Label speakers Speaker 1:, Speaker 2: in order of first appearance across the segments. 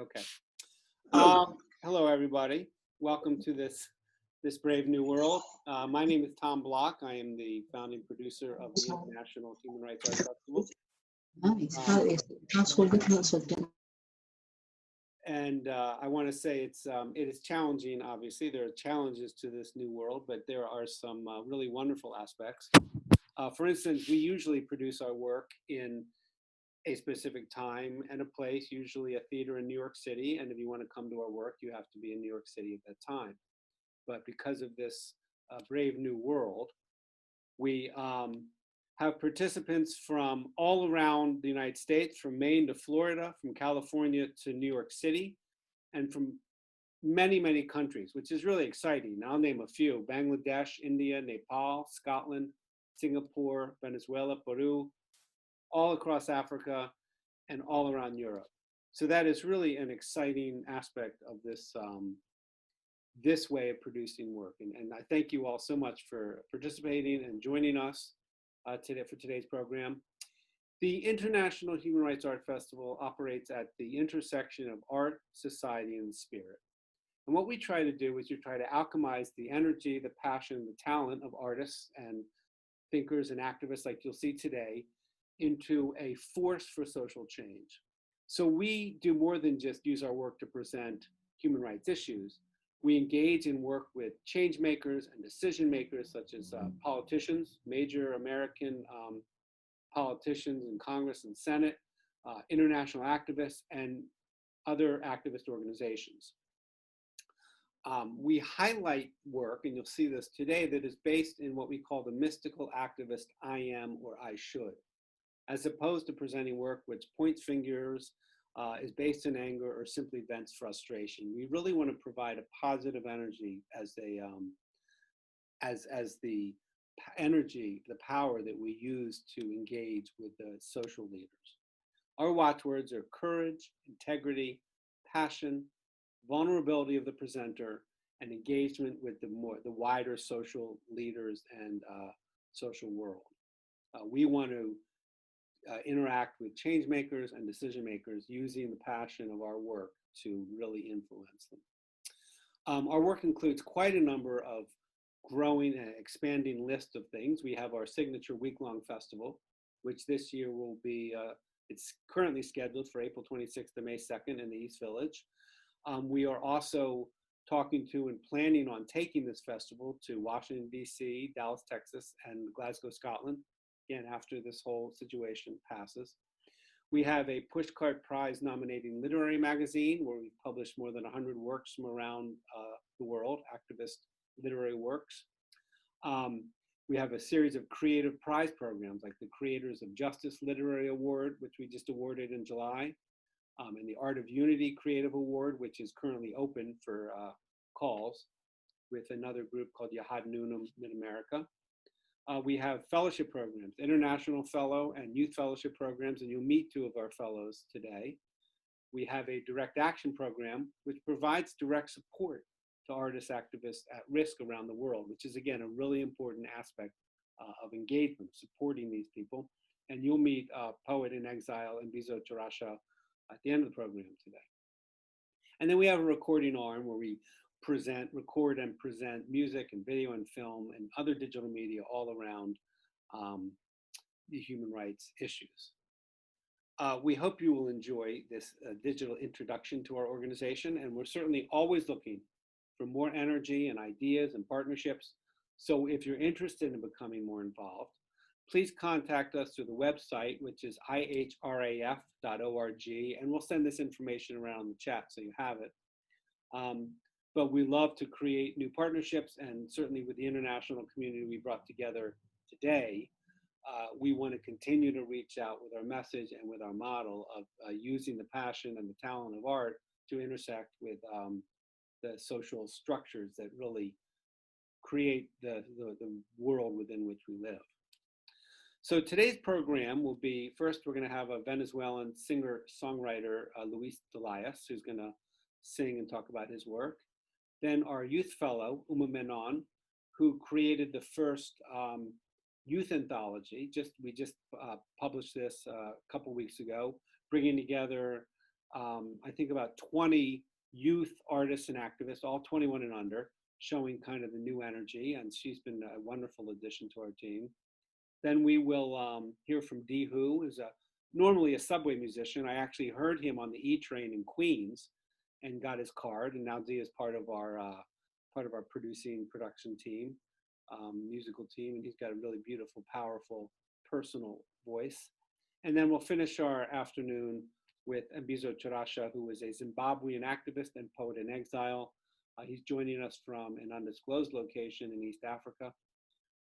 Speaker 1: Okay. Hello, everybody. Welcome to this brave new world. My name is Tom Block. I am the founding producer of the International Human Rights Art Festival. And I want to say it is challenging. Obviously, there are challenges to this new world, but there are some really wonderful aspects. For instance, we usually produce our work in a specific time and a place, usually a theater in New York City. And if you want to come to our work, you have to be in New York City at that time. But because of this brave new world, we have participants from all around the United States, from Maine to Florida, from California to New York City, and from many, many countries, which is really exciting. I'll name a few: Bangladesh, India, Nepal, Scotland, Singapore, Venezuela, Peru, all across Africa, and all around Europe. So that is really an exciting aspect of this, this way of producing work. And I thank you all so much for participating and joining us today for today's program. The International Human Rights Art Festival operates at the intersection of art, society, and spirit. And what we try to do is we try to alchemize the energy, the passion, the talent of artists and thinkers and activists like you'll see today into a force for social change. So we do more than just use our work to present human rights issues. We engage and work with change makers and decision makers, such as politicians, major American politicians in Congress and Senate, international activists, and other activist organizations. We highlight work, and you'll see this today, that is based in what we call the mystical activist I am or I should, as opposed to presenting work which points fingers, is based in anger, or simply vents frustration. We really want to provide a positive energy as the energy, the power that we use to engage with the social leaders. Our watchwords are courage, integrity, passion, vulnerability of the presenter, and engagement with the wider social leaders and social world. We want to interact with change makers and decision makers using the passion of our work to really influence them. Our work includes quite a number of growing and expanding list of things. We have our signature week-long festival, which this year will be, it's currently scheduled for April 26th to May 2nd in the East Village. We are also talking to and planning on taking this festival to Washington, D.C., Dallas, Texas, and Glasgow, Scotland, again, after this whole situation passes. We have a Pushcart Prize nominating literary magazine where we've published more than 100 works from around the world, activist literary works. We have a series of creative prize programs like the Creators of Justice Literary Award, which we just awarded in July, and the Art of Unity Creative Award, which is currently open for calls with another group called Yahad Nunam Mid-America. We have fellowship programs, International Fellow and Youth Fellowship programs, and you'll meet two of our fellows today. We have a direct action program, which provides direct support to artists, activists at risk around the world, which is, again, a really important aspect of engagement, supporting these people. And you'll meet poet-in-exile and Mbizo Chirasha at the end of the program today. And then we have a recording arm where we record and present music and video and film and other digital media all around the human rights issues. We hope you will enjoy this digital introduction to our organization, and we're certainly always looking for more energy and ideas and partnerships. So if you're interested in becoming more involved, please contact us through the website, which is IHRAF.org, and we'll send this information around the chat so you have it. But we love to create new partnerships, and certainly with the international community we brought together today, we want to continue to reach out with our message and with our model of using the passion and the talent of art to intersect with the social structures that really create the world within which we live. So today's program will be, first we're going to have a Venezuelan singer-songwriter, Luis Delias, who's going to sing and talk about his work. Then our youth fellow, Menon, who created the first youth anthology. We just published this a couple weeks ago, bringing together I think about 20 youth artists and activists, all 21 and under, showing kind of the new energy, and she's been a wonderful addition to our team. Then we will hear from Dee Who, who's normally a subway musician. I actually heard him on the E train in Queens and got his card, and now Dee is part of our production team, musical team, and he's got a really beautiful, powerful, personal voice. And then we'll finish our afternoon with Mbizo Chirasha, who is a Zimbabwean activist and poet-in-exile. He's joining us from an undisclosed location in East Africa.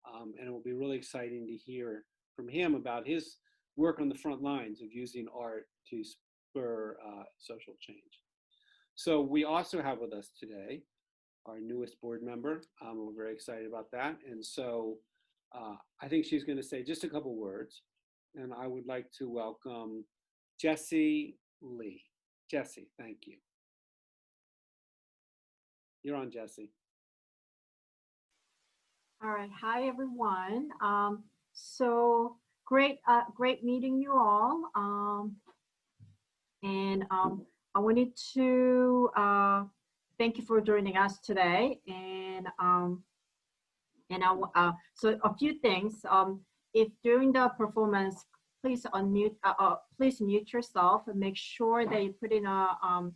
Speaker 1: And it will be really exciting to hear from him about his work on the front lines of using art to spur social change. So we also have with us today our newest board member. We're very excited about that. And so I think she's going to say just a couple words. And I would like to welcome Jessie Lee. Jessie, thank you. You're on, Jessie.
Speaker 2: All right. Hi, everyone. So great meeting you all. I wanted to thank you for joining us today. So a few things. If during the performance, please unmute. Please mute yourself and make sure that you put in a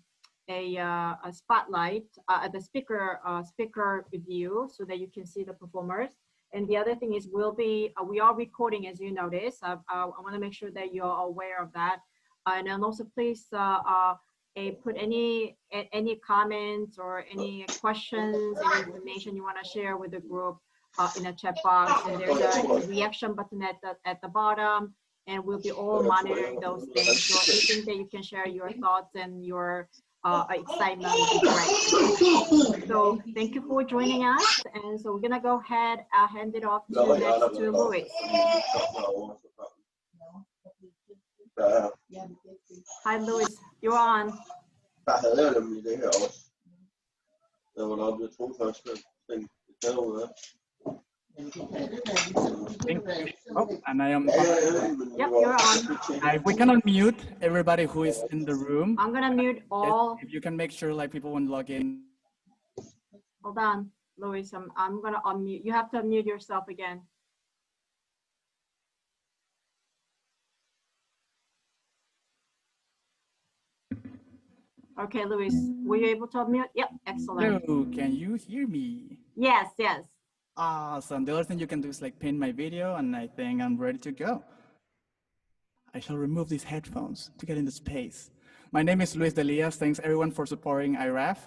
Speaker 2: spotlight at the speaker view so that you can see the performers. And the other thing is we are recording, as you notice. I want to make sure that you're aware of that. And then also please put any comments or any questions, any information you want to share with the group in a chat box. And there's a reaction button at the bottom, and we'll be all monitoring those things. So anything that you can share your thoughts and your excitement would be great. So thank you for joining us. And so we're gonna go ahead, hand it off to Louis. Hi, Louis, you're on.
Speaker 3: Oh, and I am.
Speaker 2: Yep, you're on.
Speaker 3: We can unmute everybody who is in the room.
Speaker 2: I'm gonna mute all.
Speaker 3: If you can make sure like people won't log in.
Speaker 2: Hold on, Louis. I'm gonna unmute. You have to unmute yourself again. Okay, Louis, were you able to unmute? Yep, excellent.
Speaker 3: Hello, can you hear me?
Speaker 2: Yes, yes.
Speaker 3: Awesome. The other thing you can do is like pin my video, and I think I'm ready to go. I shall remove these headphones to get into space. My name is Luis Delias. Thanks everyone for supporting IHRAF.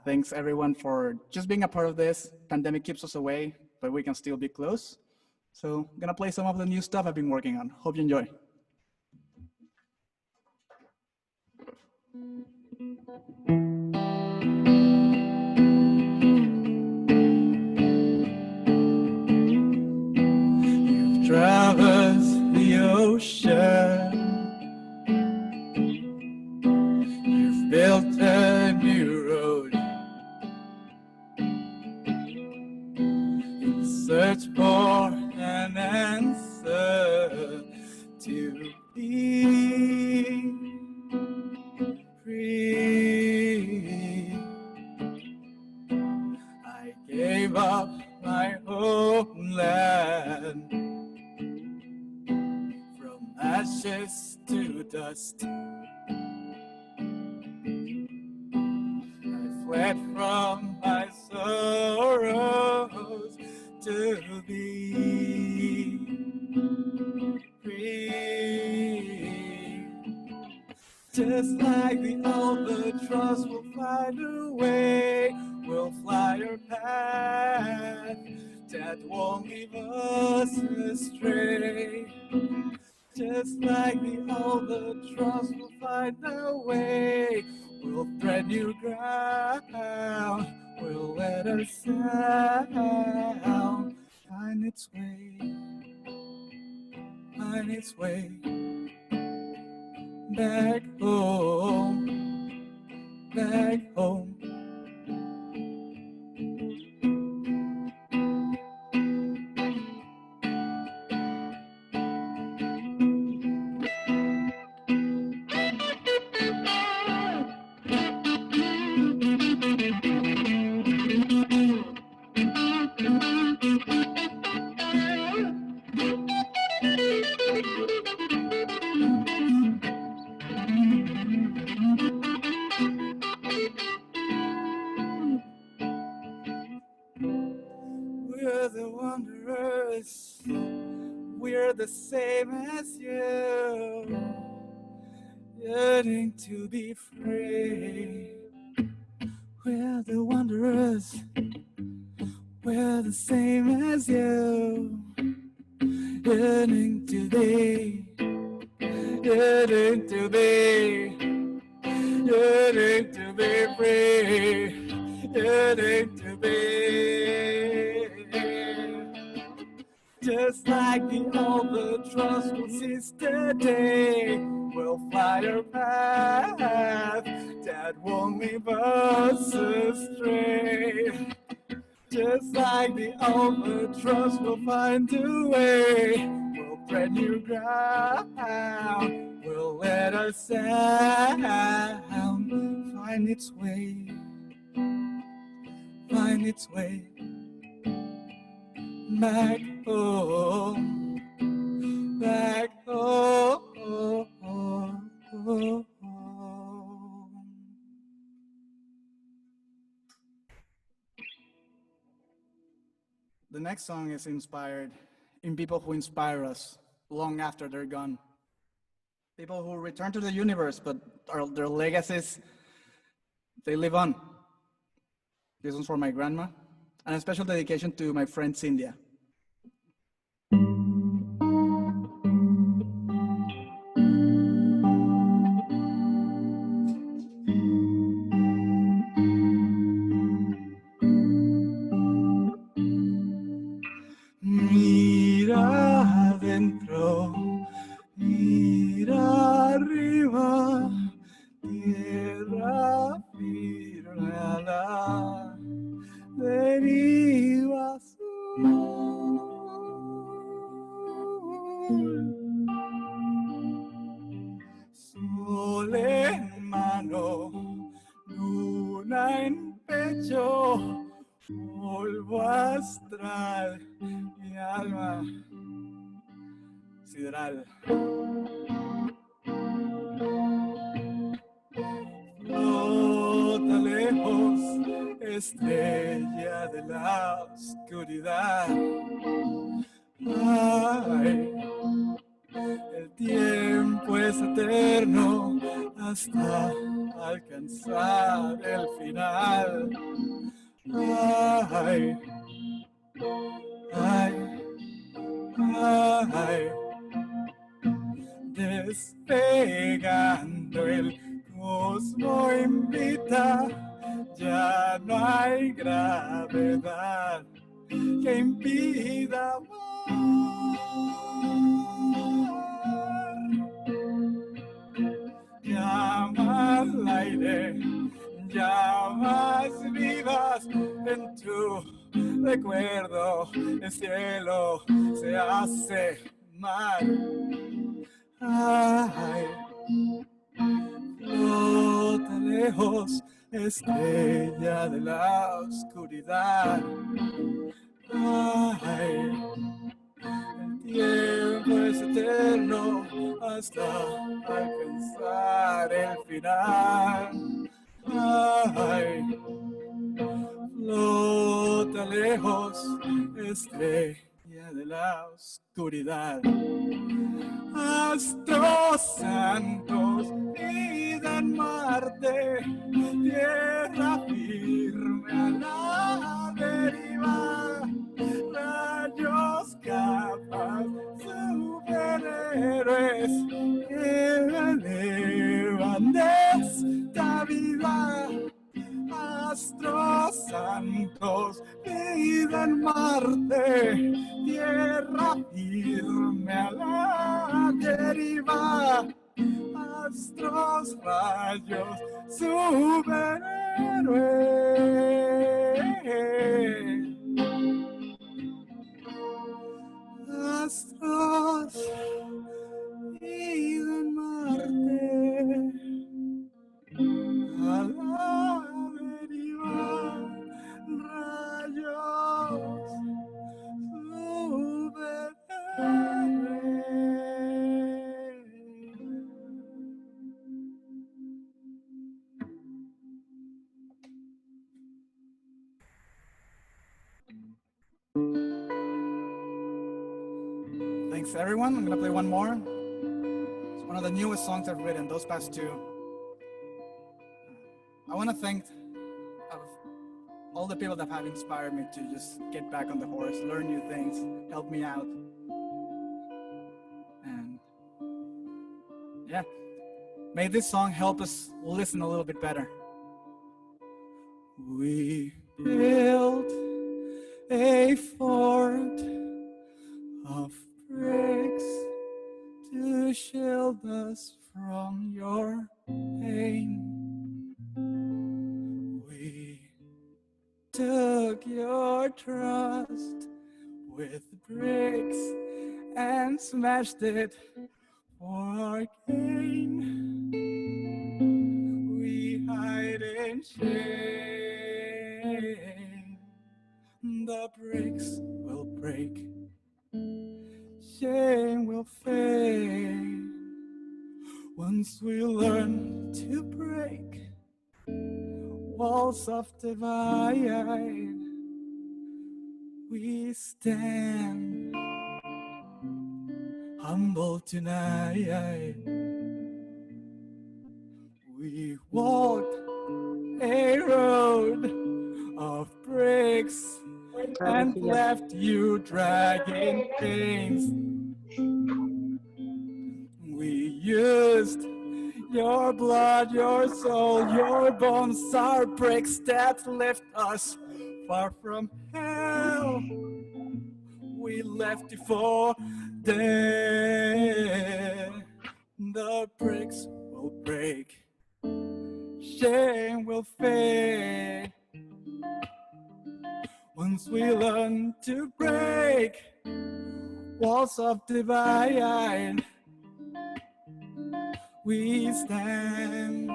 Speaker 3: Thanks everyone for just being a part of this. Pandemic keeps us away, but we can still be close. So I'm gonna play some of the new stuff I've been working on. Hope you enjoy. You've traversed the ocean. You've built a new road in search for an answer to be free. I gave up my homeland, from ashes to dust. I fled from my sorrows to be free. Just like the albatross will find a way, we'll fly our path that won't leave us astray. Just like the albatross will find a way, we'll thread new ground, we'll let our sound find its way back home, back home. wonders, we're the same as you, yearning to be free. We're the wanderers, we're the same as you, yearning to be, yearning to be, yearning to be free, yearning to be. Just like the albatross will cease today, we'll fly our path that won't leave us astray. Just like the albatross will find a way, we'll tread new ground, we'll let our sound find its way, find its way back home, back home. The next song is inspired in people who inspire us long after they're gone. People who return to the universe, but their legacies, they live on. This one's for my grandma, and a special dedication to my friend Cynthia. Mira adentro, mira arriba, tierra firme a la deriva azul. Sol en mano, luna en pecho, polvo astral, mi alma sideral. Flota lejos, estrella de la oscuridad. Ay, el tiempo es eterno hasta alcanzar el final. Ay, ay, ay, despegando el cosmo invita, ya no hay gravedad que impida amar. Llama al aire, llamas vivas en tu recuerdo, el cielo se hace mar. Ay, flota lejos, estrella de la oscuridad. Ay, el tiempo es eterno hasta alcanzar el final. Ay, flota lejos, estrella de la oscuridad. Astros santos, vida en Marte, tierra firme a la deriva, rayos, capas, superhéroes que elevan de esta vida. Astros santos, vida en Marte, tierra firme a la deriva. Astros, rayos, superhéroes. Astros, vida en Marte, a la deriva, rayos, Thanks everyone. I'm gonna play one more. It's one of the newest songs I've written, those past two. I wanna thank all the people that have inspired me to just get back on the horse, learn new things, help me out. And yeah, may this song help us listen a little bit better. We built a fort of bricks to shield us from your pain. We took your trust with bricks and smashed it for our gain. We hide in shame. The bricks will break, shame will fade. Once we learn to break walls of divide, we stand humble tonight. We walked a road of bricks and left you dragging pains. We used your blood, your soul, your bones, our bricks that left us far from hell. We left you for dead. The bricks will break, shame will fade. Once we learn to break walls of divide, we stand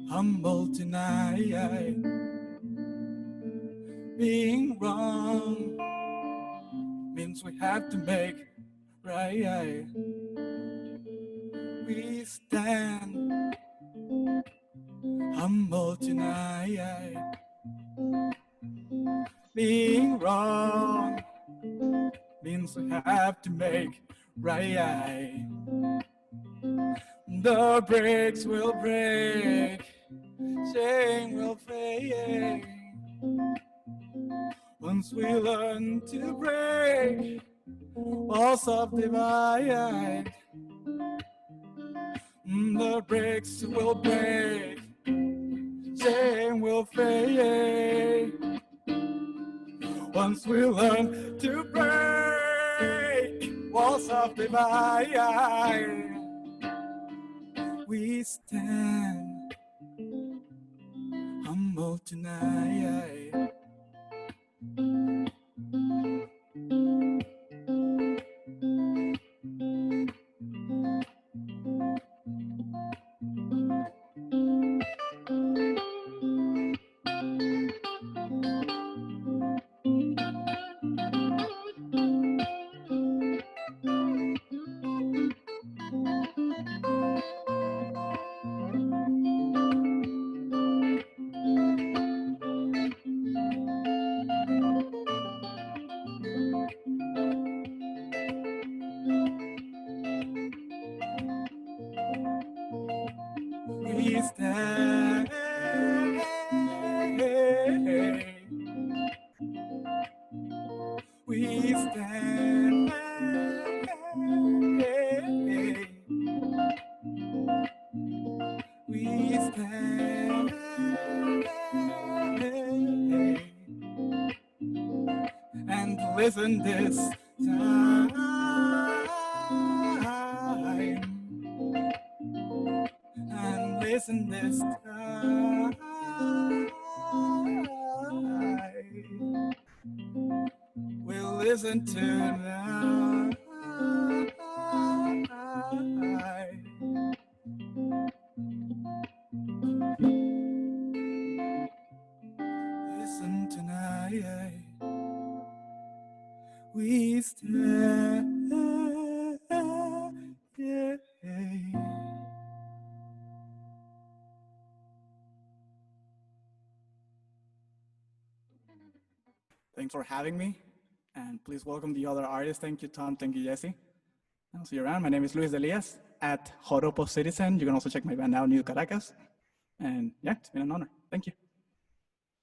Speaker 3: humble tonight. Being wrong means we have to make right. We stand humble tonight. Being wrong means we have to make right. The bricks will break, shame will fade. Once we learn to break walls of divide, the bricks will break, shame will fade. Once we learn to break walls of divide, we stand humble tonight. We stand, we stand, we stand, and listen this time. And listen this time. We'll listen tonight. Listen tonight. We stand. Yeah. Thanks for having me. And please welcome the other artists. Thank you, Tom. Thank you, Jesse. I'll see you around. My name is Luis Elias at Joropo Citizen. You can also check my band out, New Caracas. And yeah, it's been an honor. Thank you.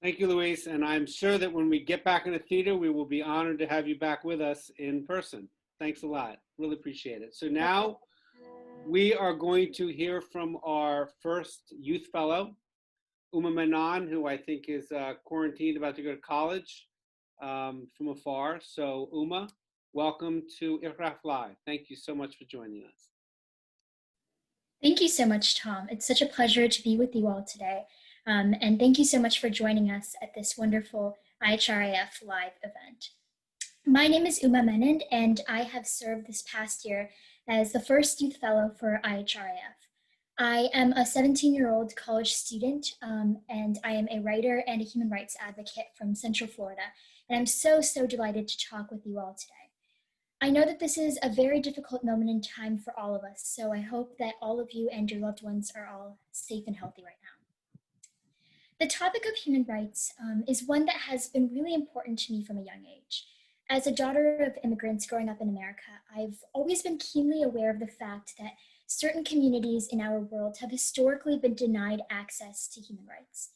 Speaker 1: Thank you, Luis. And I'm sure that when we get back in the theater, we will be honored to have you back with us in person. Thanks a lot. Really appreciate it. So now we are going to hear from our first youth fellow, Menon, who I think is quarantined, about to go to college from afar. So welcome to IHRAF Live. Thank you so much for joining us.
Speaker 4: Thank you so much, Tom. It's such a pleasure to be with you all today. And thank you so much for joining us at this wonderful IHRAF Live event. My name is Menon, and I have served this past year as the first youth fellow for IHRAF. I am a 17-year-old college student, and I am a writer and a human rights advocate from Central Florida. And I'm so delighted to talk with you all today. I know that this is a very difficult moment in time for all of us, so I hope that all of you and your loved ones are all safe and healthy right now. The topic of human rights is one that has been really important to me from a young age. As a daughter of immigrants growing up in America, I've always been keenly aware of the fact that certain communities in our world have historically been denied access to human rights.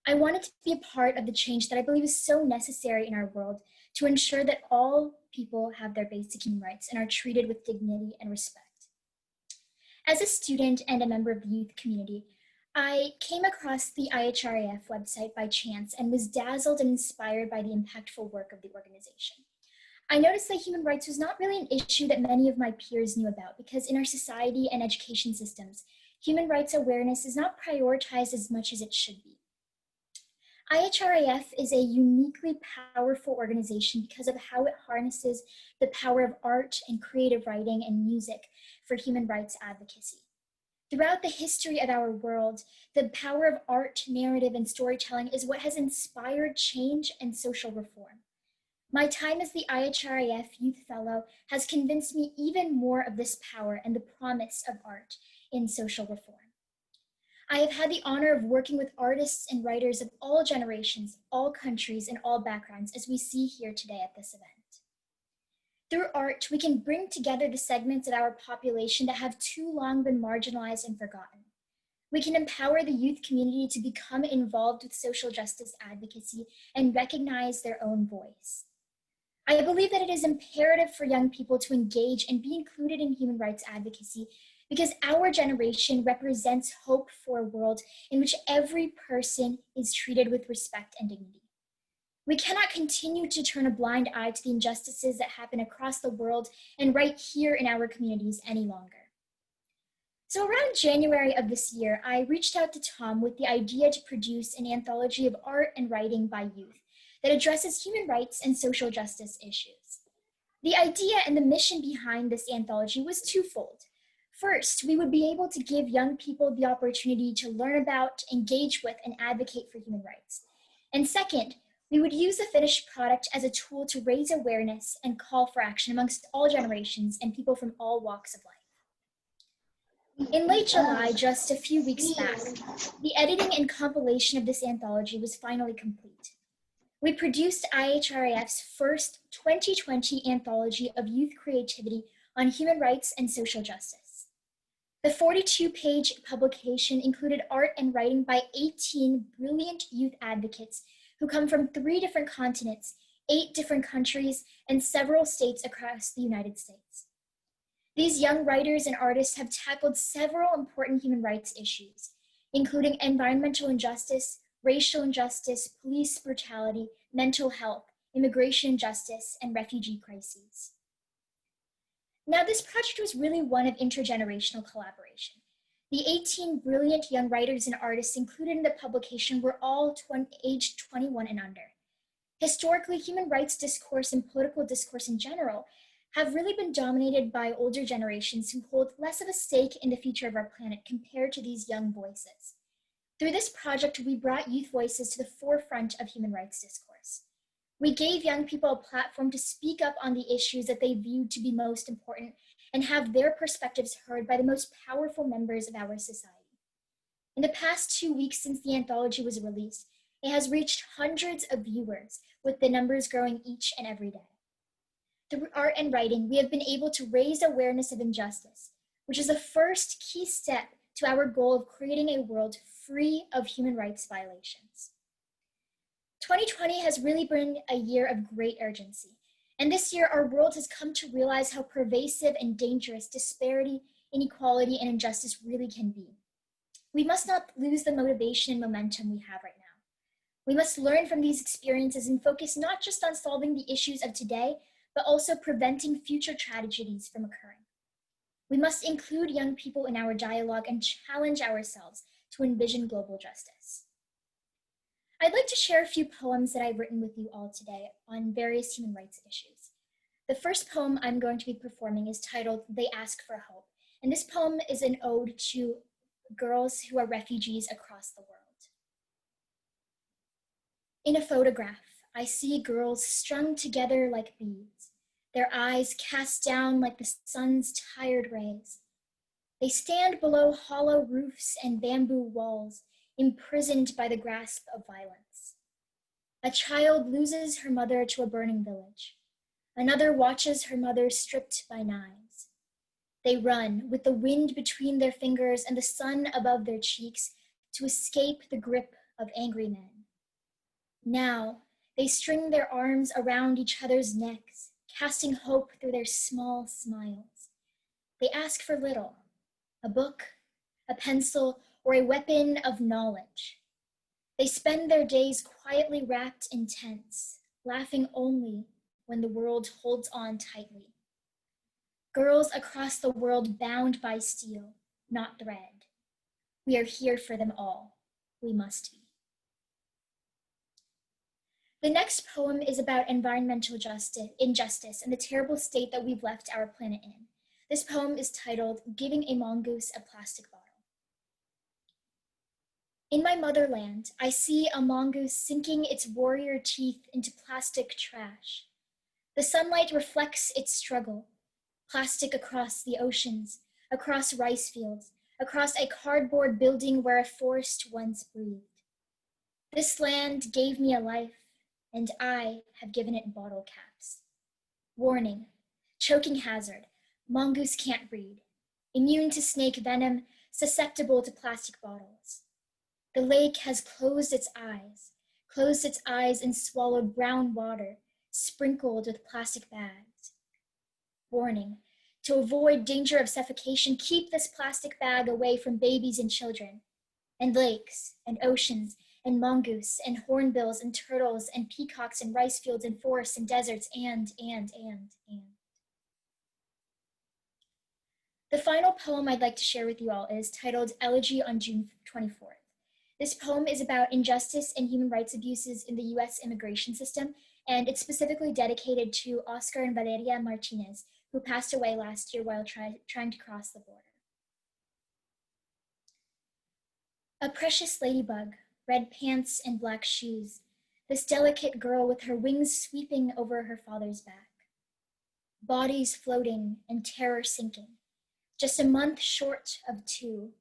Speaker 4: I wanted to be a part of the change that I believe is so necessary in our world to ensure that all people have their basic human rights and are treated with dignity and respect. As a student and a member of the youth community, I came across the IHRAF website by chance and was dazzled and inspired by the impactful work of the organization. I noticed that human rights was not really an issue that many of my peers knew about, because in our society and education systems, human rights awareness is not prioritized as much as it should be. IHRAF is a uniquely powerful organization because of how it harnesses the power of art and creative writing and music for human rights advocacy. Throughout the history of our world, the power of art, narrative, and storytelling is what has inspired change and social reform. My time as the IHRAF Youth Fellow has convinced me even more of this power and the promise of art in social reform. I have had the honor of working with artists and writers of all generations, all countries, and all backgrounds, as we see here today at this event. Through art, we can bring together the segments of our population that have too long been marginalized and forgotten. We can empower the youth community to become involved with social justice advocacy and recognize their own voice. I believe that it is imperative for young people to engage and be included in human rights advocacy, because our generation represents hope for a world in which every person is treated with respect and dignity. We cannot continue to turn a blind eye to the injustices that happen across the world and right here in our communities any longer. So around January of this year, I reached out to Tom with the idea to produce an anthology of art and writing by youth that addresses human rights and social justice issues. The idea and the mission behind this anthology was twofold. First, we would be able to give young people the opportunity to learn about, engage with, and advocate for human rights. And second, we would use the finished product as a tool to raise awareness and call for action amongst all generations and people from all walks of life. In late July, just a few weeks back, the editing and compilation of this anthology was finally complete. We produced IHRAF's first 2020 anthology of youth creativity on human rights and social justice. The 42-page publication included art and writing by 18 brilliant youth advocates who come from 3 different continents, 8 different countries, and several states across the United States. These young writers and artists have tackled several important human rights issues, including environmental injustice, racial injustice, police brutality, mental health, immigration injustice, and refugee crises. Now, this project was really one of intergenerational collaboration. The 18 brilliant young writers and artists included in the publication were all aged 21 and under. Historically, human rights discourse and political discourse in general have really been dominated by older generations who hold less of a stake in the future of our planet compared to these young voices. Through this project, we brought youth voices to the forefront of human rights discourse. We gave young people a platform to speak up on the issues that they viewed to be most important and have their perspectives heard by the most powerful members of our society. In the past 2 weeks since the anthology was released, it has reached hundreds of viewers, with the numbers growing each and every day. Through art and writing, we have been able to raise awareness of injustice, which is the first key step to our goal of creating a world free of human rights violations. 2020 has really been a year of great urgency, and this year our world has come to realize how pervasive and dangerous disparity, inequality, and injustice really can be. We must not lose the motivation and momentum we have right now. We must learn from these experiences and focus not just on solving the issues of today, but also preventing future tragedies from occurring. We must include young people in our dialogue and challenge ourselves to envision global justice. I'd like to share a few poems that I've written with you all today on various human rights issues. The first poem I'm going to be performing is titled "They Ask for Hope," and this poem is an ode to girls who are refugees across the world. In a photograph, I see girls strung together like beads, their eyes cast down like the sun's tired rays. They stand below hollow roofs and bamboo walls, imprisoned by the grasp of violence. A child loses her mother to a burning village. Another watches her mother stripped by knives. They run with the wind between their fingers and the sun above their cheeks to escape the grip of angry men. Now, they string their arms around each other's necks, casting hope through their small smiles. They ask for little: a book, a pencil, or a weapon of knowledge. They spend their days quietly wrapped in tents, laughing only when the world holds on tightly. Girls across the world bound by steel, not thread. We are here for them all. We must be. The next poem is about environmental injustice and the terrible state that we've left our planet in. This poem is titled "Giving a Mongoose a Plastic Bottle." In my motherland, I see a mongoose sinking its warrior teeth into plastic trash. The sunlight reflects its struggle. Plastic across the oceans, across rice fields, across a cardboard building where a forest once breathed. This land gave me a life, and I have given it bottle caps. Warning: choking hazard, mongoose can't breathe, immune to snake venom, susceptible to plastic bottles. The lake has closed its eyes and swallowed brown water, sprinkled with plastic bags. Warning: to avoid danger of suffocation, keep this plastic bag away from babies and children, and lakes, and oceans, and mongoose, and hornbills, and turtles, and peacocks, and rice fields, and forests, and deserts, and. The final poem I'd like to share with you all is titled "Elegy on June 24th. This poem is about injustice and human rights abuses in the US immigration system, and it's specifically dedicated to Oscar and Valeria Martinez, who passed away last year while trying to cross the border. A precious ladybug, red pants and black shoes, this delicate girl with her wings sweeping over her father's back. Bodies floating and terror sinking, just a month short of 2,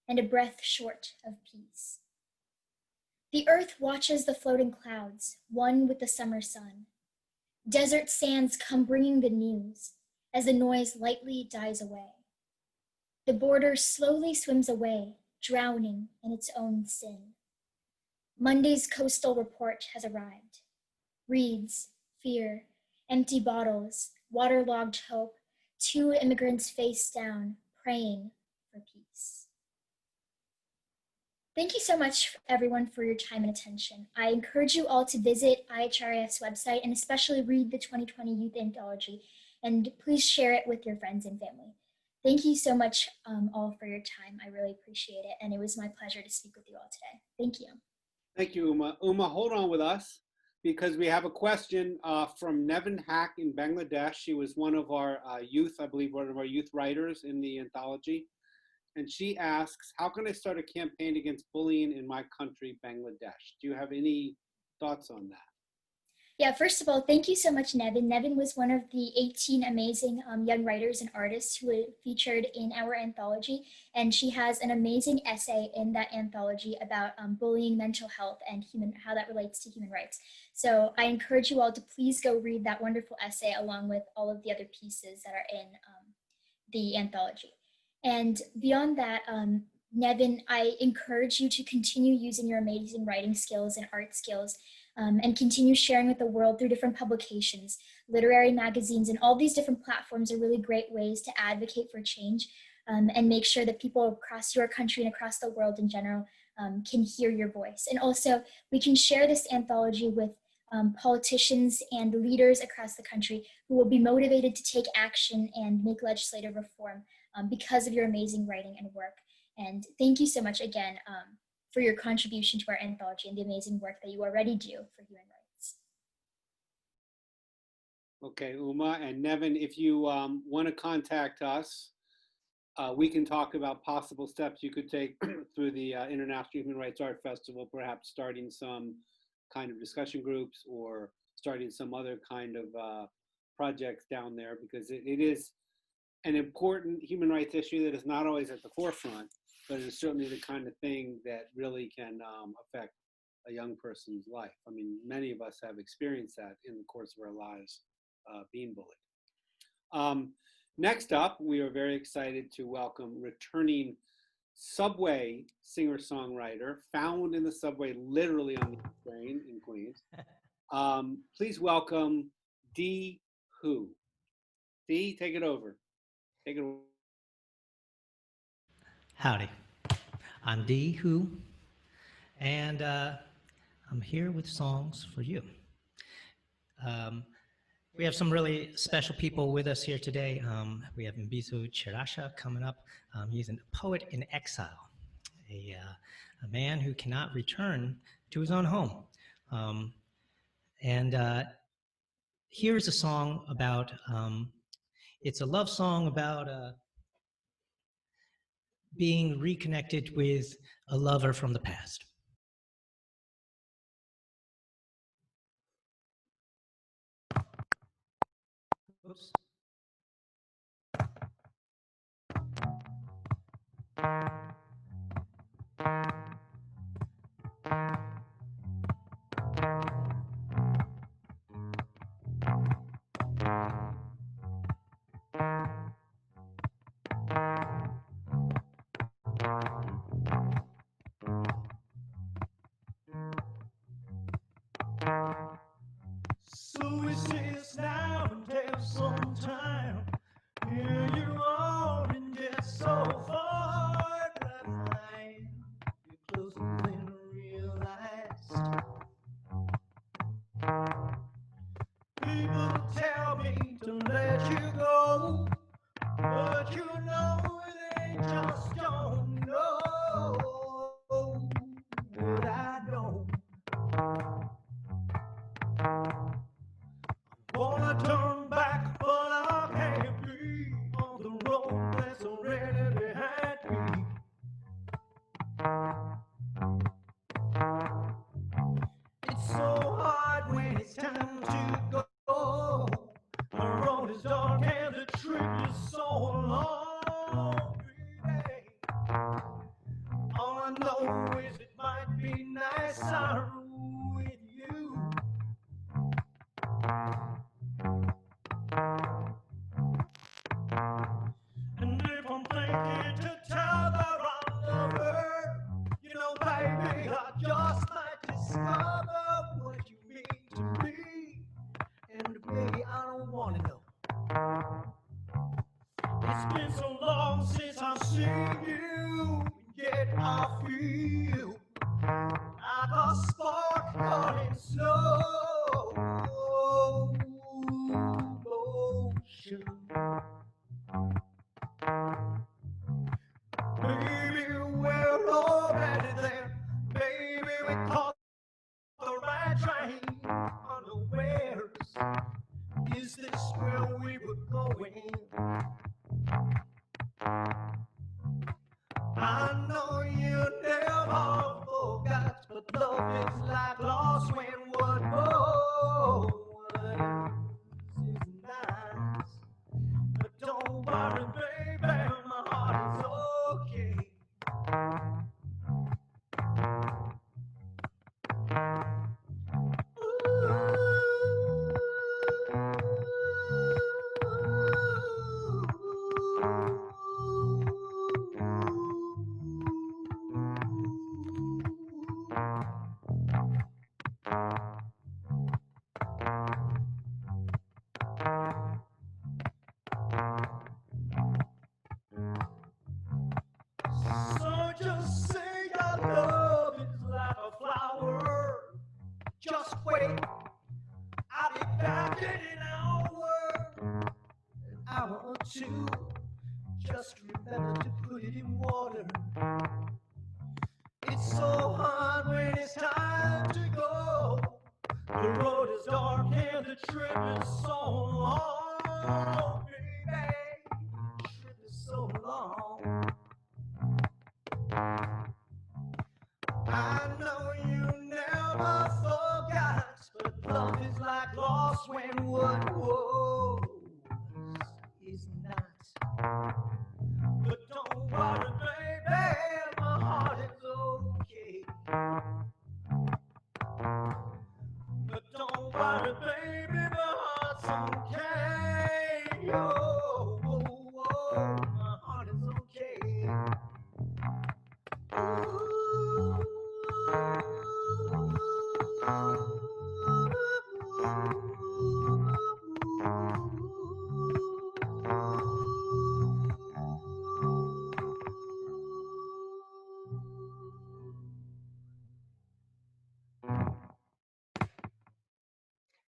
Speaker 4: and a breath short of peace. The earth watches the floating clouds, one with the summer sun. Desert sands come bringing the news as the noise lightly dies away. The border slowly swims away, drowning in its own sin. Monday's coastal report has arrived. Reeds, fear, empty bottles, waterlogged hope, 2 immigrants face down, praying for peace. Thank you so much, everyone, for your time and attention. I encourage you all to visit IHRAF's website and especially read the 2020 Youth Anthology, and please share it with your friends and family. Thank you so much all for your time. I really appreciate it, and it was my pleasure to speak with you all today. Thank you.
Speaker 1: Thank you, Uma. Uma, hold on with us because we have a question from Nevin Hack in Bangladesh. She was one of our youth, I believe, one of our youth writers in the anthology. And she asks, how can I start a campaign against bullying in my country, Bangladesh? Do you have any thoughts on that?
Speaker 4: Yeah, first of all, thank you so much, Nevin. Nevin was one of the 18 amazing young writers and artists who were featured in our anthology, and she has an amazing essay in that anthology about bullying, mental health, and how that relates to human rights. So I encourage you all to please go read that wonderful essay along with all of the other pieces that are in the anthology. And beyond that, Nevin, I encourage you to continue using your amazing writing skills and art skills and continue sharing with the world through different publications, literary magazines, and all these different platforms are really great ways to advocate for change and make sure that people across your country and across the world in general can hear your voice. And also, we can share this anthology with politicians and leaders across the country who will be motivated to take action and make legislative reform because of your amazing writing and work. And thank you so much again for your contribution to our anthology and the amazing work that you already do for human rights.
Speaker 1: Okay, Uma and Nevin, if you want to contact us, we can talk about possible steps you could take through the International Human Rights Art Festival, perhaps starting some kind of discussion groups or starting some other kind of projects down there, because it is an important human rights issue that is not always at the forefront, but it is certainly the kind of thing that really can affect a young person's life. I mean, many of us have experienced that in the course of our lives, being bullied. Next up, we are very excited to welcome returning subway singer-songwriter, found in the subway literally on the train in Queens. Please welcome Dee Who. Dee, take it over. Take it over.
Speaker 5: Howdy, I'm Dee Who, and I'm here with songs for you. We have some really special people with us here today. We have Mbizo Chirasha coming up. He's a poet-in-exile, a man who cannot return to his own home. Here's a song about, it's a love song about being reconnected with a lover from the past. Oops. So is this now until sometime. Here you are and yet so far behind. You're closer than realized. People tell me to let you go, but you know they just don't know what I know. Wanna turn back, but I can't be on the road that's already behind me. It's so hard when it's time to go. The road is dark and the trip is so long. Baby. All I know is it might be nicer with you. And if I'm thinking to tell her I love her, you know, baby, I just might discover what you mean to me. And baby, I don't wanna know. It's been so long since I've seen you, yet I feel like a spark caught in slow motion. Baby, we're already there. Baby, we caught the right train unawares. Is this where we were going? I know you never forgot, but love is like lost when one more and the trip is so long, baby. The trip is so long. I know you never forgot, but love is like lost when what was is not. But don't worry, baby, my heart is okay. But don't worry, baby, my heart's okay. Oh, oh, oh, my heart is okay.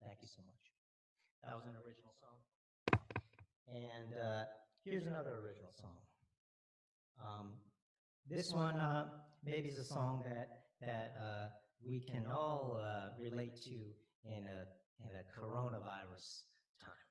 Speaker 5: Thank you so much. That was an original song. And here's another original song. This one maybe is a song that we can all relate to in a coronavirus time.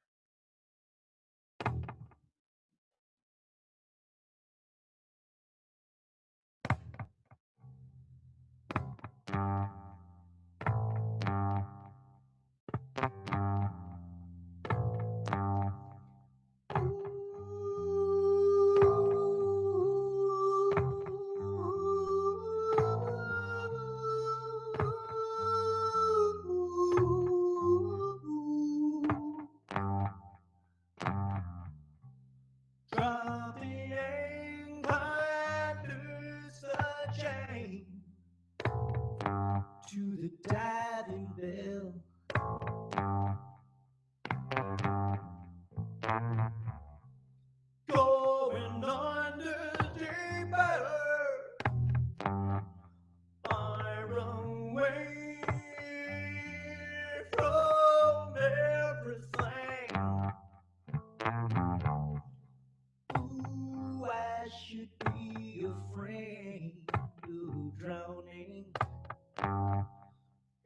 Speaker 5: Drop the anchor and loose the chain to the diving bell. Going under deeper, far away from everything. Ooh, I should be afraid of drowning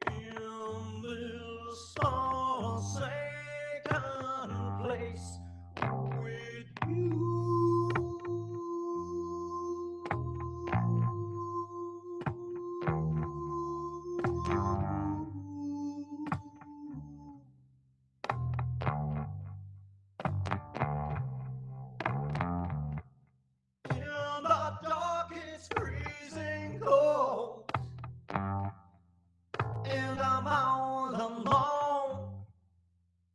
Speaker 5: in this forsaken place with you. In the darkest freezing cold, and I'm all alone.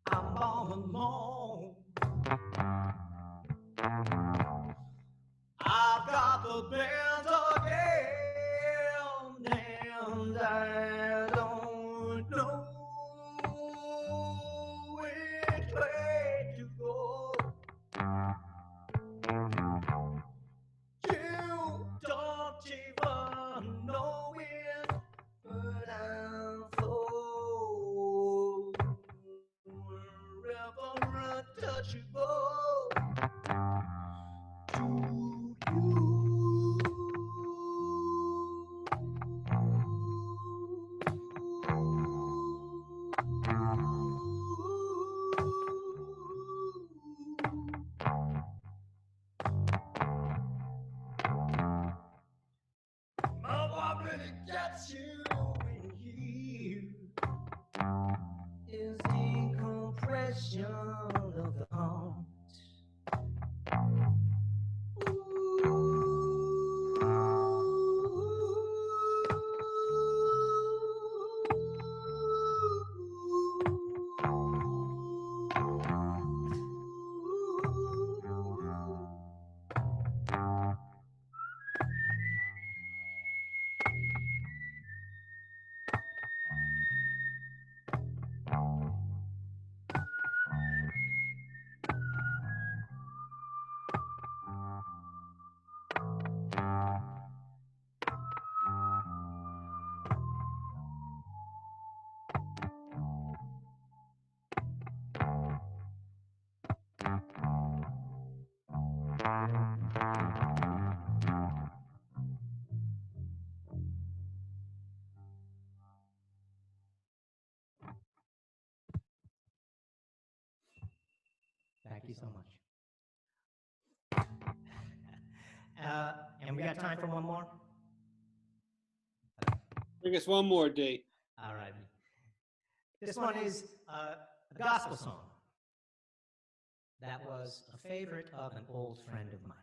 Speaker 5: I'm all alone. I've got the band again, and I don't know which way to go. You don't even know it, but I'm so forever untouchable to you. Now what really gets you in here is the compression of the heart. you so much. And we got time for one more?
Speaker 1: Bring us one more, Dee.
Speaker 5: All right. This one is a gospel song that was a favorite of an old friend of mine.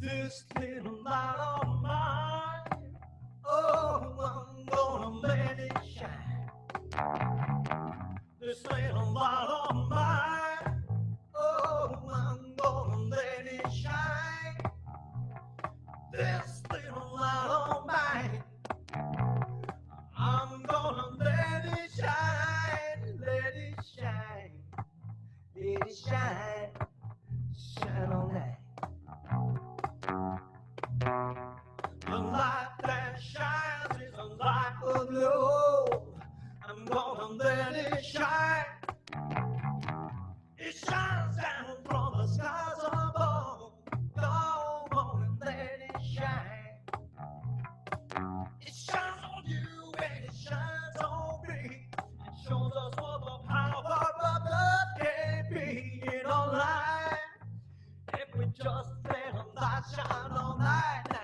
Speaker 5: This little light of mine, oh, I'm gonna let it shine. This little light of mine, oh, I'm gonna let it shine. This little light of mine, I'm gonna let it shine, let it shine, let it shine, shine on that. The light that shines is a light of love. I'm gonna let it shine. It shines down from the skies above. Go on and let it shine. It shines on you and it shines on me. It shows us what the power of love can be in our life. If we just let a light shine all night now.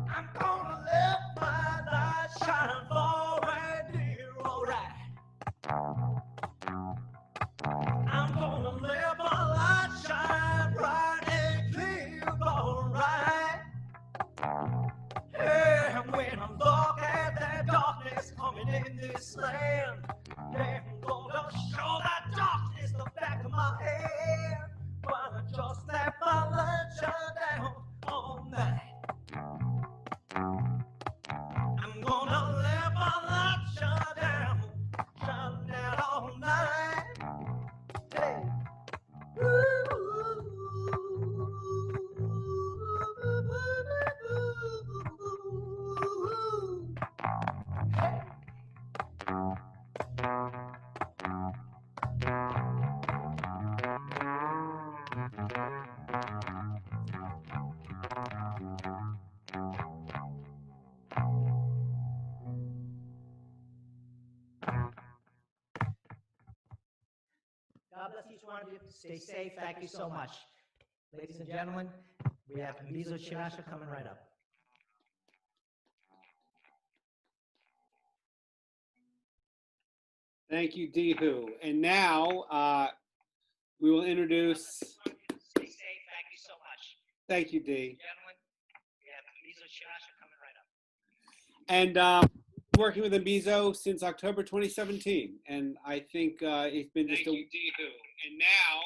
Speaker 5: I'm gonna let my light shine for right here, alright. I'm gonna let my light shine bright and clear, alright. Yeah, when I look at that darkness coming in this land, yeah, I'm gonna show that darkness the back of my head. While I just let my light shine down all night. I'm gonna let my light shine down all night. Hey. God bless each one of you. Stay safe. Thank you so much. Ladies and gentlemen, we have Mbizo Chirasha coming right up.
Speaker 1: Thank you, Dee Who. And now we will introduce.
Speaker 5: Stay safe. Thank you so much.
Speaker 1: Thank you, Dee.
Speaker 5: Gentlemen, we have Mbizo Chirasha coming right up.
Speaker 1: And working with Mbizo since October 2017, and I think it's been just
Speaker 6: Thank you, Dee Who. And now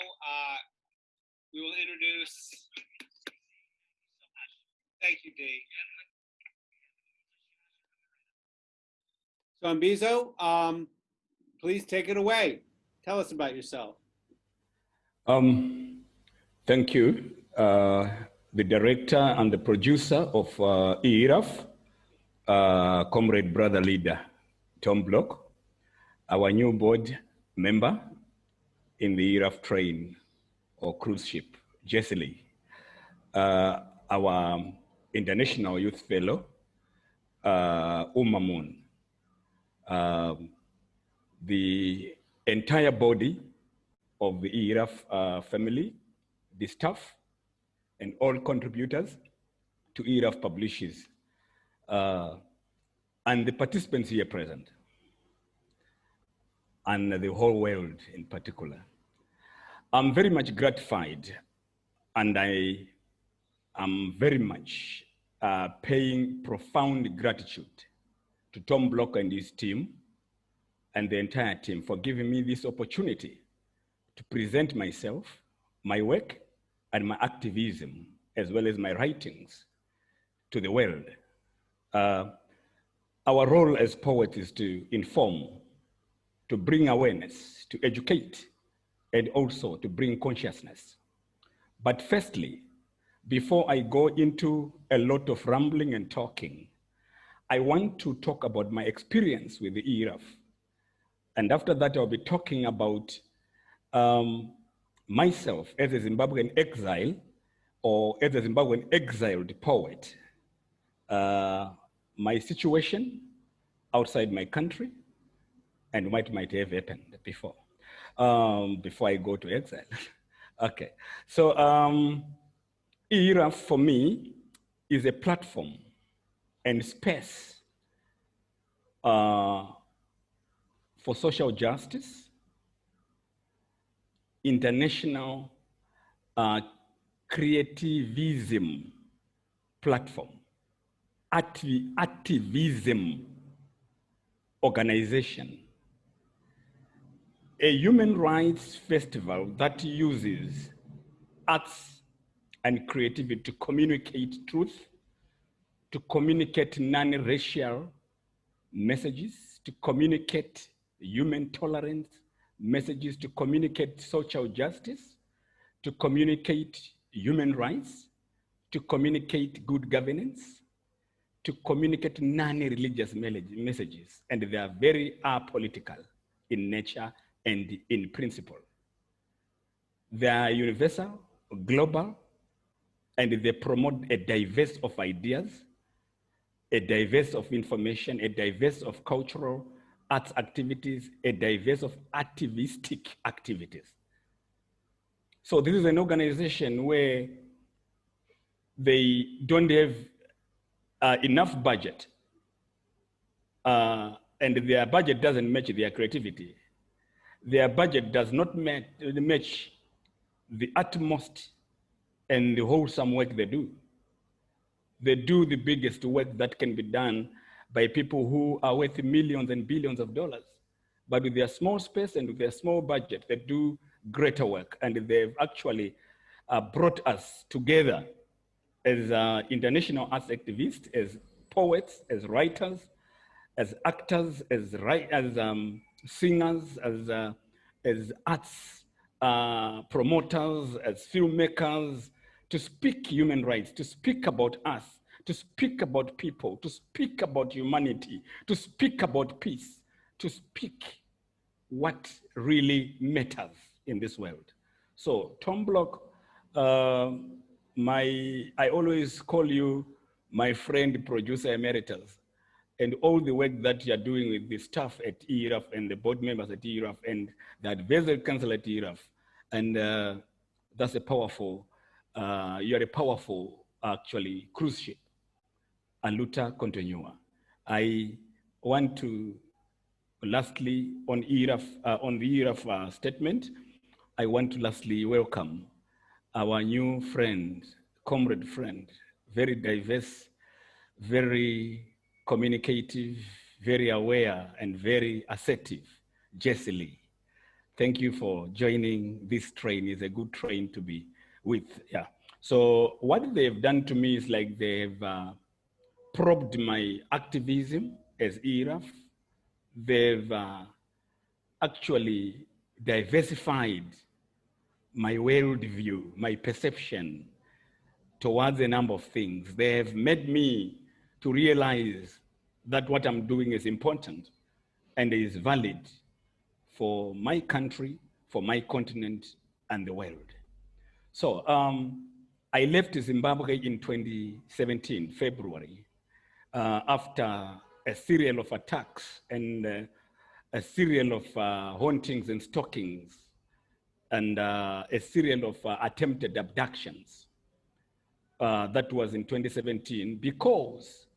Speaker 6: we will introduce. Thank you, Dee.
Speaker 1: So Mbizo, please take it away. Tell us about yourself.
Speaker 7: Thank you, the director and the producer of IHRAF, comrade brother leader, Tom Block, our new board member in the IHRAF train or cruise ship, Jesse Lee, our international youth fellow, Manon, the entire body of the IHRAF family, the staff, and all contributors to IHRAF Publishers, and the participants here present, and the whole world in particular. I'm very much gratified, and I am very much paying profound gratitude to Tom Block and his team and the entire team for giving me this opportunity to present myself, my work, and my activism, as well as my writings to the world. Our role as poets is to inform, to bring awareness, to educate, and also to bring consciousness. But firstly, before I go into a lot of rambling and talking, I want to talk about my experience with the IHRAF. And after that, I'll be talking about myself as a Zimbabwean exile or as a Zimbabwean exiled poet, my situation outside my country, and what might have happened before I go to exile. Okay, so IHRAF for me is a platform and space for social justice, international creativism platform, activism organization, a human rights festival that uses arts and creativity to communicate truth, to communicate non-racial messages, to communicate human tolerance messages, to communicate social justice, to communicate human rights, to communicate good governance, to communicate non-religious messages, and they are very apolitical in nature and in principle. They are universal, global, and they promote a diverse of ideas, a diverse of information, a diverse of cultural arts activities, a diverse of activistic activities. So this is an organization where they don't have enough budget, and their budget doesn't match their creativity. Their budget does not match the utmost and the wholesome work they do. They do the biggest work that can be done by people who are worth millions and billions of dollars. But with their small space and with their small budget, they do greater work. And they've actually brought us together as international arts activists, as poets, as writers, as actors, as singers, as arts promoters, as filmmakers, to speak human rights, to speak about us, to speak about people, to speak about humanity, to speak about peace, to speak what really matters in this world. So Tom Block, I always call you my friend, producer emeritus, and all the work that you're doing with the staff at IHRAF and the board members at IHRAF and the advisory council at IHRAF. And that's a powerful, you're a powerful, actually, cruise ship. Aluta continua. I want to, lastly, on IHRAF, on the IHRAF statement, I want to lastly welcome our new friend, comrade friend, very diverse, very communicative, very aware, and very assertive, Jessie Lee. Thank you for joining this train. It's a good train to be with, yeah. So what they've done to me is like they've probed my activism as IHRAF. They've actually diversified my worldview, my perception towards a number of things. They have made me to realize that what I'm doing is important and is valid for my country, for my continent, and the world. So I left Zimbabwe in 2017, February, after a serial of attacks and a serial of hauntings and stalkings and a serial of attempted abductions. That was in 2017, because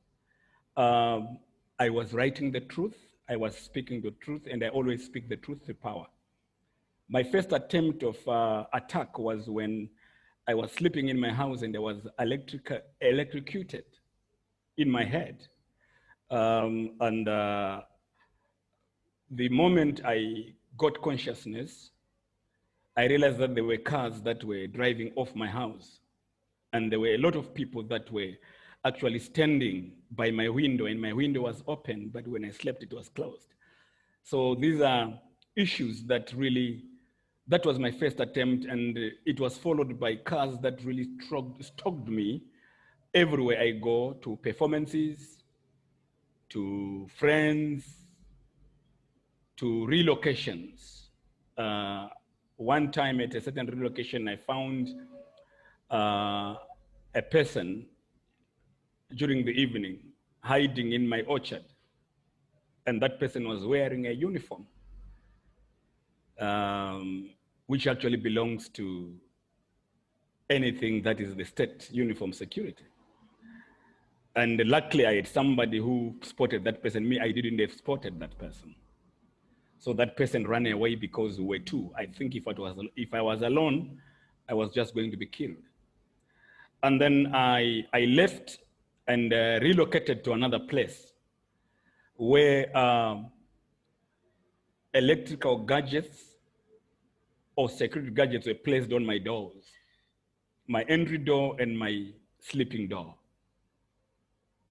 Speaker 7: I was writing the truth, I was speaking the truth, and I always speak the truth to power. My first attempt of attack was when I was sleeping in my house and I was electrocuted in my head. And the moment I got consciousness, I realized that there were cars that were driving off my house. And there were a lot of people that were actually standing by my window, and my window was open, but when I slept, it was closed. So these are issues that really, that was my first attempt, and it was followed by cars that really stalked me everywhere I go, to performances, to friends, to relocations. One time at a certain relocation, I found a person during the evening hiding in my orchard, and that person was wearing a uniform, which actually belongs to anything that is the state uniform security. And luckily I had somebody who spotted that person. Me, I didn't have spotted that person. So that person ran away because we were two. I think if I was alone, I was just going to be killed. And then I left and relocated to another place where electrical gadgets or security gadgets were placed on my doors, my entry door and my sleeping door.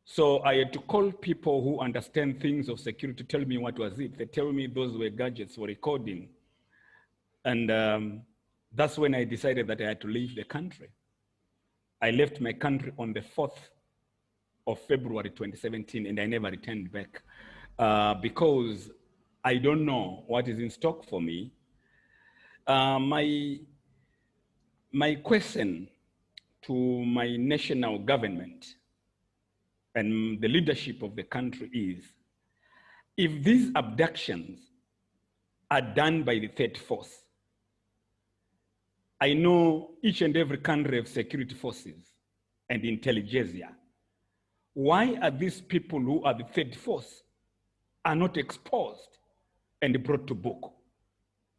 Speaker 7: So I had to call people who understand things of security to tell me what was it. They tell me those were gadgets for recording. And that's when I decided that I had to leave the country. I left my country on the 4th of February 2017, and I never returned back because I don't know what is in stock for me. My question to my national government and the leadership of the country is, if these abductions are done by the third force, I know each and every country have security forces and intelligentsia. Why are these people who are the third force are not exposed and brought to book?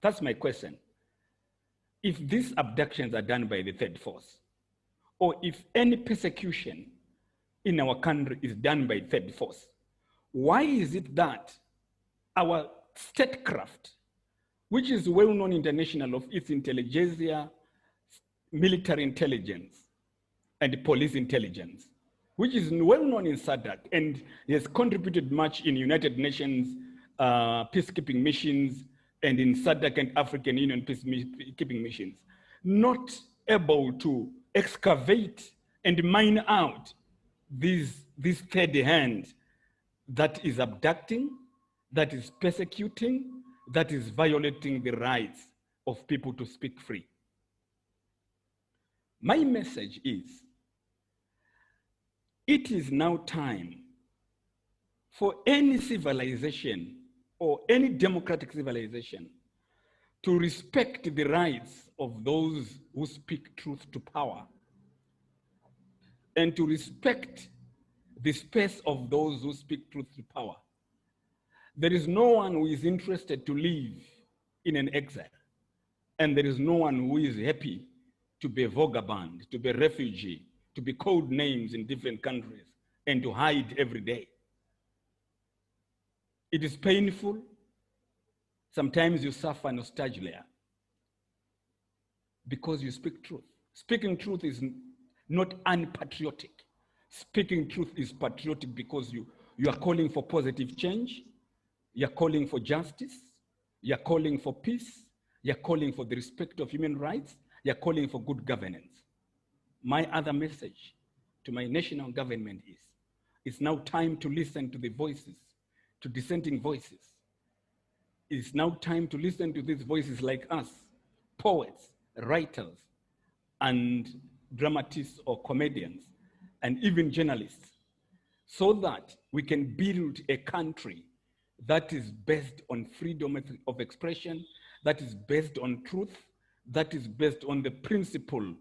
Speaker 7: That's my question. If these abductions are done by the third force, or if any persecution in our country is done by third force, why is it that our statecraft, which is well known international of its intelligentsia, military intelligence, and police intelligence, which is well known in SADC and has contributed much in United Nations peacekeeping missions and in SADC and African Union peacekeeping missions, not able to excavate and mine out this third hand that is abducting, that is persecuting, that is violating the rights of people to speak free. My message is, it is now time for any civilization or any democratic civilization to respect the rights of those who speak truth to power and to respect the space of those who speak truth to power. There is no one who is interested to live in an exile, and there is no one who is happy to be a vagabond, to be a refugee, to be called names in different countries, and to hide every day. It is painful. Sometimes you suffer nostalgia because you speak truth. Speaking truth is not unpatriotic. Speaking truth is patriotic because you are calling for positive change, you're calling for justice, you're calling for peace, you're calling for the respect of human rights, you're calling for good governance. My other message to my national government is, it's now time to listen to the voices, to dissenting voices. It's now time to listen to these voices like us, poets, writers, and dramatists or comedians, and even journalists, so that we can build a country that is based on freedom of expression, that is based on truth, that is based on the principle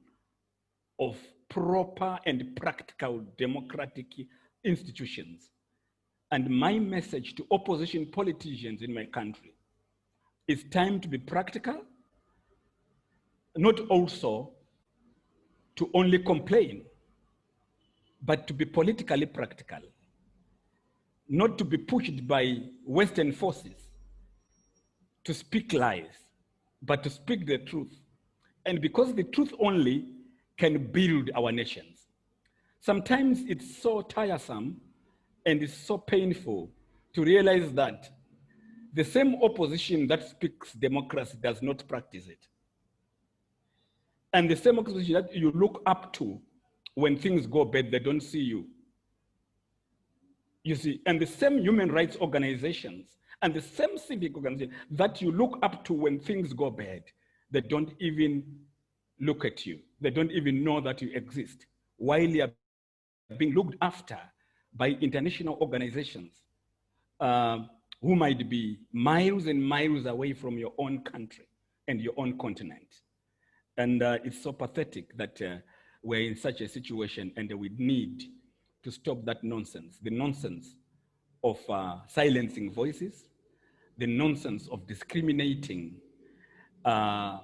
Speaker 7: of proper and practical democratic institutions. And my message to opposition politicians in my country, it's time to be practical, not also to only complain, but to be politically practical, not to be pushed by Western forces to speak lies, but to speak the truth. And because the truth only can build our nations. Sometimes it's so tiresome and it's so painful to realize that the same opposition that speaks democracy does not practice it. And the same opposition that you look up to when things go bad, they don't see you. You see, and the same human rights organizations and the same civic organizations that you look up to when things go bad, they don't even look at you. They don't even know that you exist while you are being looked after by international organizations who might be miles and miles away from your own country and your own continent. And it's so pathetic that we're in such a situation, and we need to stop that nonsense, the nonsense of silencing voices, the nonsense of discriminating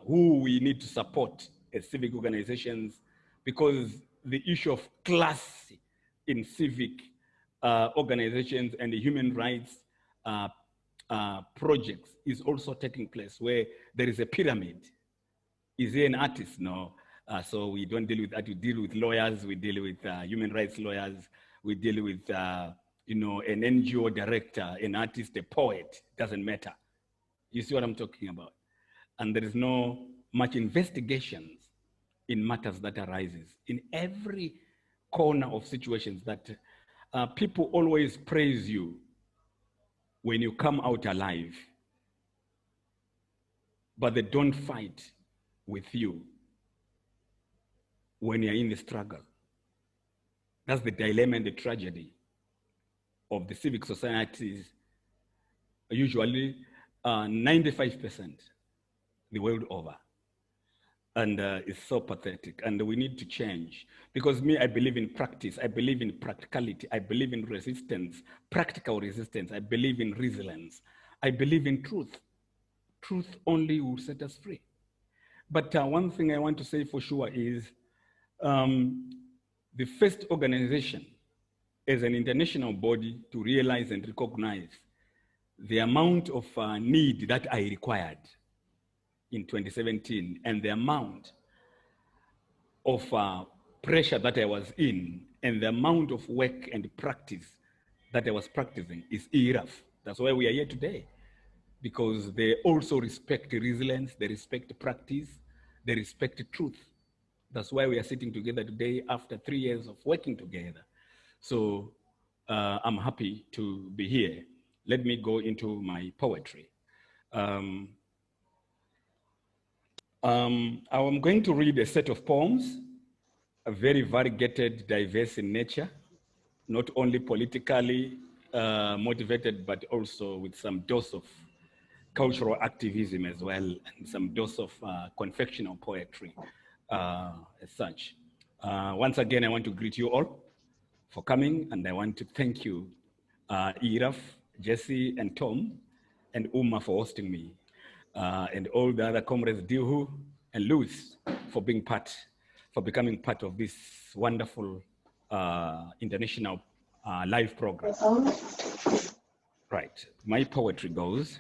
Speaker 7: who we need to support as civic organizations, because the issue of class in civic organizations and the human rights projects is also taking place, where there is a pyramid. Is he an artist? No. So we don't deal with that. We deal with lawyers. We deal with human rights lawyers. We deal with you know, an NGO director, an artist, a poet. Doesn't matter. You see what I'm talking about? And there is no much investigations in matters that arises in every corner of situations that people always praise you when you come out alive, but they don't fight with you when you're in the struggle. That's the dilemma and the tragedy of the civic societies, usually 95% the world over. And it's so pathetic, and we need to change. Because me, I believe in practice, I believe in practicality, I believe in resistance, practical resistance, I believe in resilience, I believe in truth. Truth only will set us free. But one thing I want to say for sure is the first organization as an international body to realize and recognize the amount of need that I required in 2017 and the amount of pressure that I was in and the amount of work and practice that I was practicing is IHRAF. That's why we are here today, because they also respect resilience, they respect practice, they respect truth. That's why we are sitting together today after 3 years of working together. So I'm happy to be here. Let me go into my poetry. I'm going to read a set of poems, very variegated, diverse in nature, not only politically motivated, but also with some dose of cultural activism as well, and some dose of confectional poetry as such. Once again, I want to greet you all for coming, and I want to thank you, IHRAF, Jesse, and Tom, and Uma for hosting me, and all the other comrades, Dee Who and Louis, for becoming part of this wonderful international live program. Right, my poetry goes.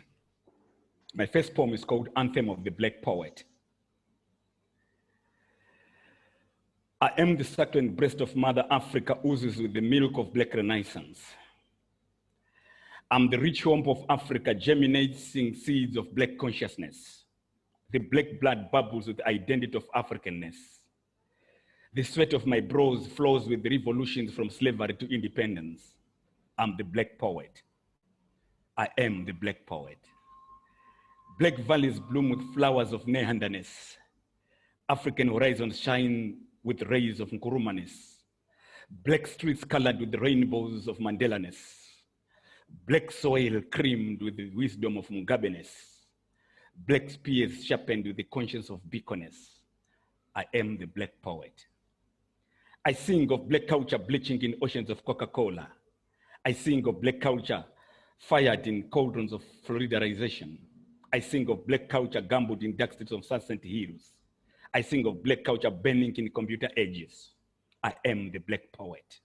Speaker 7: My first poem is called Anthem of the Black Poet. I am the succulent breast of Mother Africa oozes with the milk of Black Renaissance. I'm the rich womb of Africa germinating seeds of Black consciousness. The black blood bubbles with the identity of Africanness. The sweat of my brows flows with the revolutions from slavery to independence. I'm the Black poet. I am the Black poet. Black valleys bloom with flowers of Nehanderness. African horizons shine with rays of Nkurumaness. Black streets colored with the rainbows of Mandelaness. Black soil creamed with the wisdom of Mugabeness. Black spears sharpened with the conscience of Bikoness. I am the Black poet. I sing of Black culture bleaching in oceans of Coca-Cola. I sing of Black culture fired in cauldrons of Floridaization. I sing of Black culture gambled in dark streets of Sunset Hills. I sing of Black culture burning in computer ages. I am the Black poet.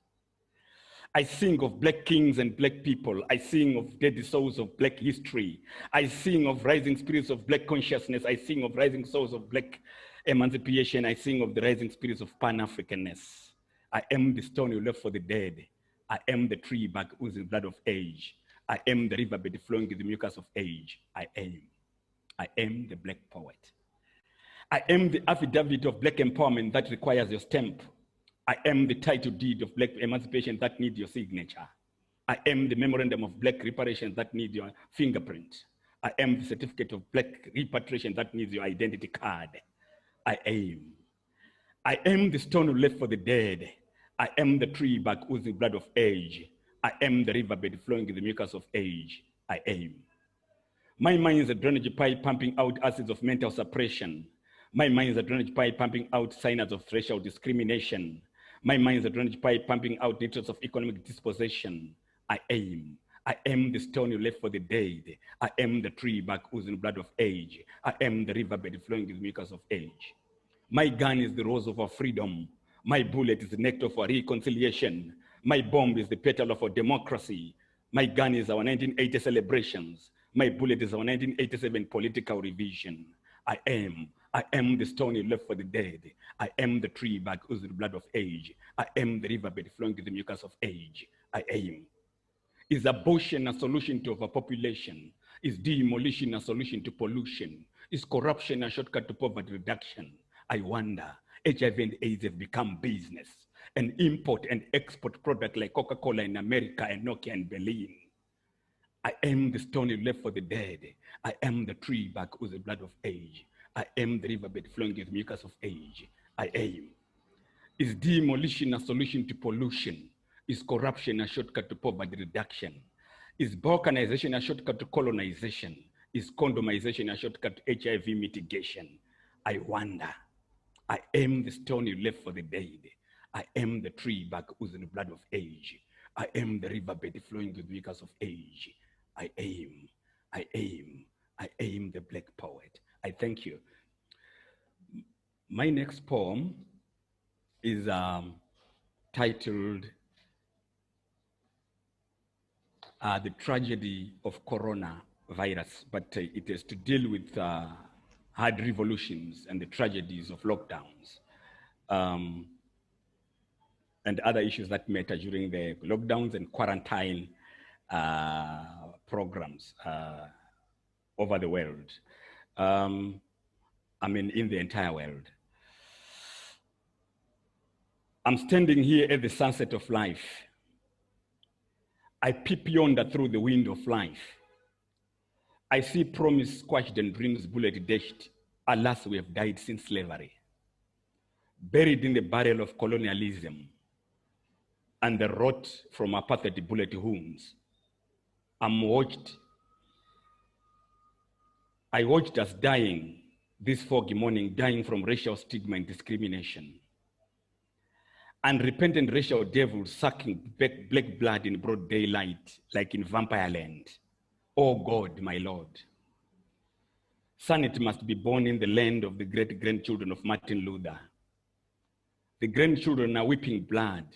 Speaker 7: I sing of black kings and black people. I sing of dead souls of black history. I sing of rising spirits of black consciousness. I sing of rising souls of black emancipation. I sing of the rising spirits of Pan-Africanness. I am the stone you left for the dead. I am the tree bark oozing blood of age. I am the riverbed flowing with the mucus of age. I am the black poet. I am the affidavit of black empowerment that requires your stamp. I am the title deed of black emancipation that needs your signature. I am the memorandum of black reparations that needs your fingerprint. I am the certificate of black repatriation that needs your identity card. I am the stone left for the dead. I am the tree bark oozing blood of age. I am the riverbed flowing in the mucus of age. I am. My mind is a drainage pipe pumping out acids of mental suppression. My mind is a drainage pipe pumping out signals of racial discrimination. My mind is a drainage pipe pumping out nitrates of economic dispossession. I am the stone you left for the dead. I am the tree bark oozing blood of age. I am the riverbed flowing with mucus of age. My gun is the rose of our freedom. My bullet is the nectar for reconciliation. My bomb is the petal of our democracy. My gun is our 1980 celebrations. My bullet is our 1987 political revision. I am the stone you left for the dead. I am the tree bark oozing the blood of age. I am the riverbed flowing with the mucus of age. I am. Is abortion a solution to overpopulation? Is demolition a solution to pollution? Is corruption a shortcut to poverty reduction? I wonder. HIV and AIDS have become business. An import and export product like Coca-Cola in America and Nokia in Berlin. I am the stone you left for the dead. I am the tree bark with the blood of age. I am the riverbed flowing with mucus of age. I am. Is demolition a solution to pollution? Is corruption a shortcut to poverty reduction? Is balkanization a shortcut to colonization? Is condomization a shortcut to HIV mitigation? I wonder. I am the stone you left for the dead. I am the tree bark oozing the blood of age. I am the riverbed flowing with mucus of age. I am the black poet. I thank you. My next poem is titled The Tragedy of Coronavirus, but it is to deal with hard revolutions and the tragedies of lockdowns and other issues that matter during the lockdowns and quarantine programs over the world. In the entire world. I'm standing here at the sunset of life. I peep yonder through the window of life. I see promise squashed and dreams bullet dashed. Alas, we have died since slavery. Buried in the barrel of colonialism and the rot from apartheid bullet wounds. I watched us dying this foggy morning, dying from racial stigma and discrimination. Unrepentant racial devils sucking black blood in broad daylight, like in vampire land. Oh God, my Lord. Sanity must be born in the land of the great-grandchildren of Martin Luther. The grandchildren are weeping blood.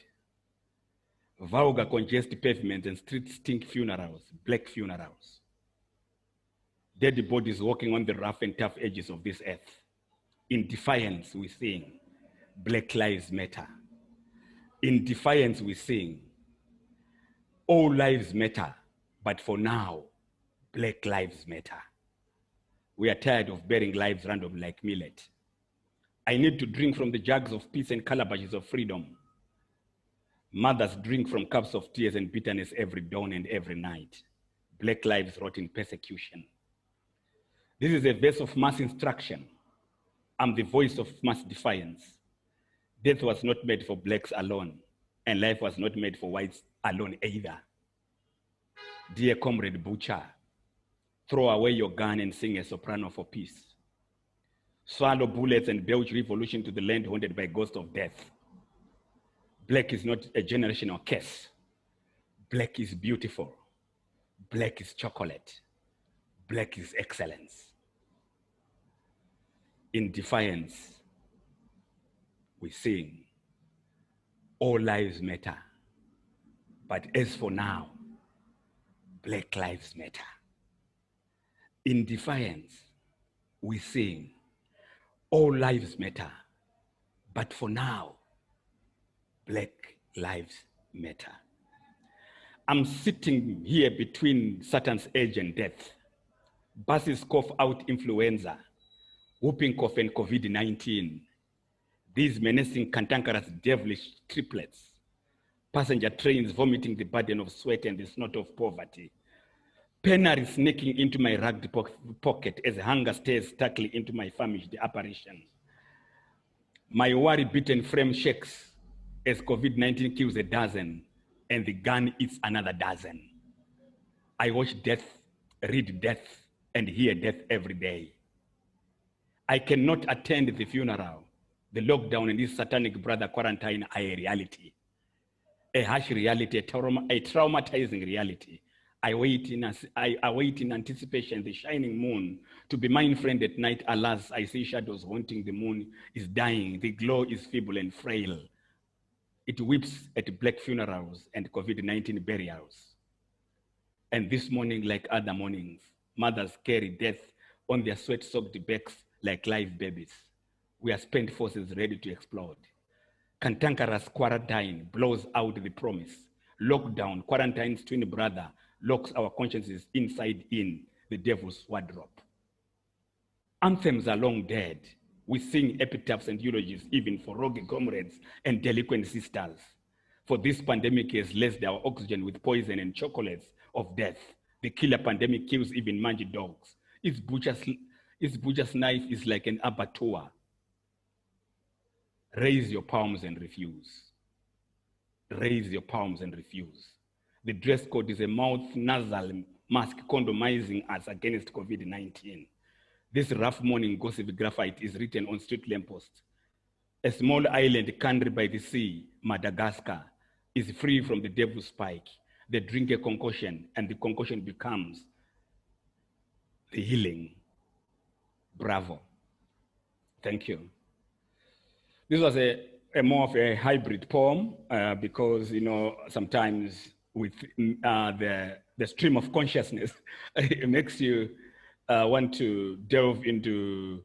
Speaker 7: Vulgar congest pavements and streets stink funerals, black funerals. Dead bodies walking on the rough and tough edges of this earth. In defiance, we sing, Black Lives Matter. In defiance, we sing, all lives matter, but for now, Black Lives Matter. We are tired of burying lives random like millet. I need to drink from the jugs of peace and calabashes of freedom. Mothers drink from cups of tears and bitterness every dawn and every night. Black lives rot in persecution. This is a verse of mass instruction. I'm the voice of mass defiance. Death was not made for blacks alone, and life was not made for whites alone either. Dear Comrade Butcher, throw away your gun and sing a soprano for peace. Swallow bullets and belch revolution to the land haunted by ghosts of death. Black is not a generational curse. Black is beautiful. Black is chocolate. Black is excellence. In defiance, we sing, all lives matter, But as for now, Black Lives Matter. In defiance, we sing, all lives matter, but for now, Black Lives Matter. I'm sitting here between Saturn's edge and death. Buses cough out influenza, whooping cough and COVID-19. These menacing cantankerous devilish triplets. Passenger trains vomiting the burden of sweat and the snot of poverty. Penury sneaking into my ragged pocket as hunger stares starkly into my famished apparition. My worry-beaten frame shakes as COVID-19 kills a dozen and the gun eats another dozen. I watch death, read death, and hear death every day. I cannot attend the funeral. The lockdown and this satanic brother quarantine are a reality. A harsh reality, a traumatizing reality. I await in anticipation the shining moon to be mine friend at night. Alas, I see shadows haunting. The moon is dying. The glow is feeble and frail. It weeps at black funerals and COVID-19 burials. And this morning, like other mornings, mothers carry death on their sweat-soaked backs like live babies. We are spent forces ready to explode. Cantankerous quarantine blows out the promise. Lockdown, quarantine's twin brother, locks our consciences inside in the devil's wardrobe. Anthems are long dead. We sing epitaphs and eulogies even for rogue comrades and delinquent sisters. For this pandemic has laced our oxygen with poison and chocolates of death. The killer pandemic kills even mangy dogs. Its butcher's knife is like an abattoir. Raise your palms and refuse. Raise your palms and refuse. The dress code is a mouth nasal mask condomizing us against COVID-19. This rough morning gossip graphite is written on street lampposts. A small island country by the sea, Madagascar, is free from the devil's spike. They drink a concoction and the concoction becomes the healing. Bravo. Thank you. This was a more of a hybrid poem because, you know, sometimes with the stream of consciousness, it makes you want to delve into,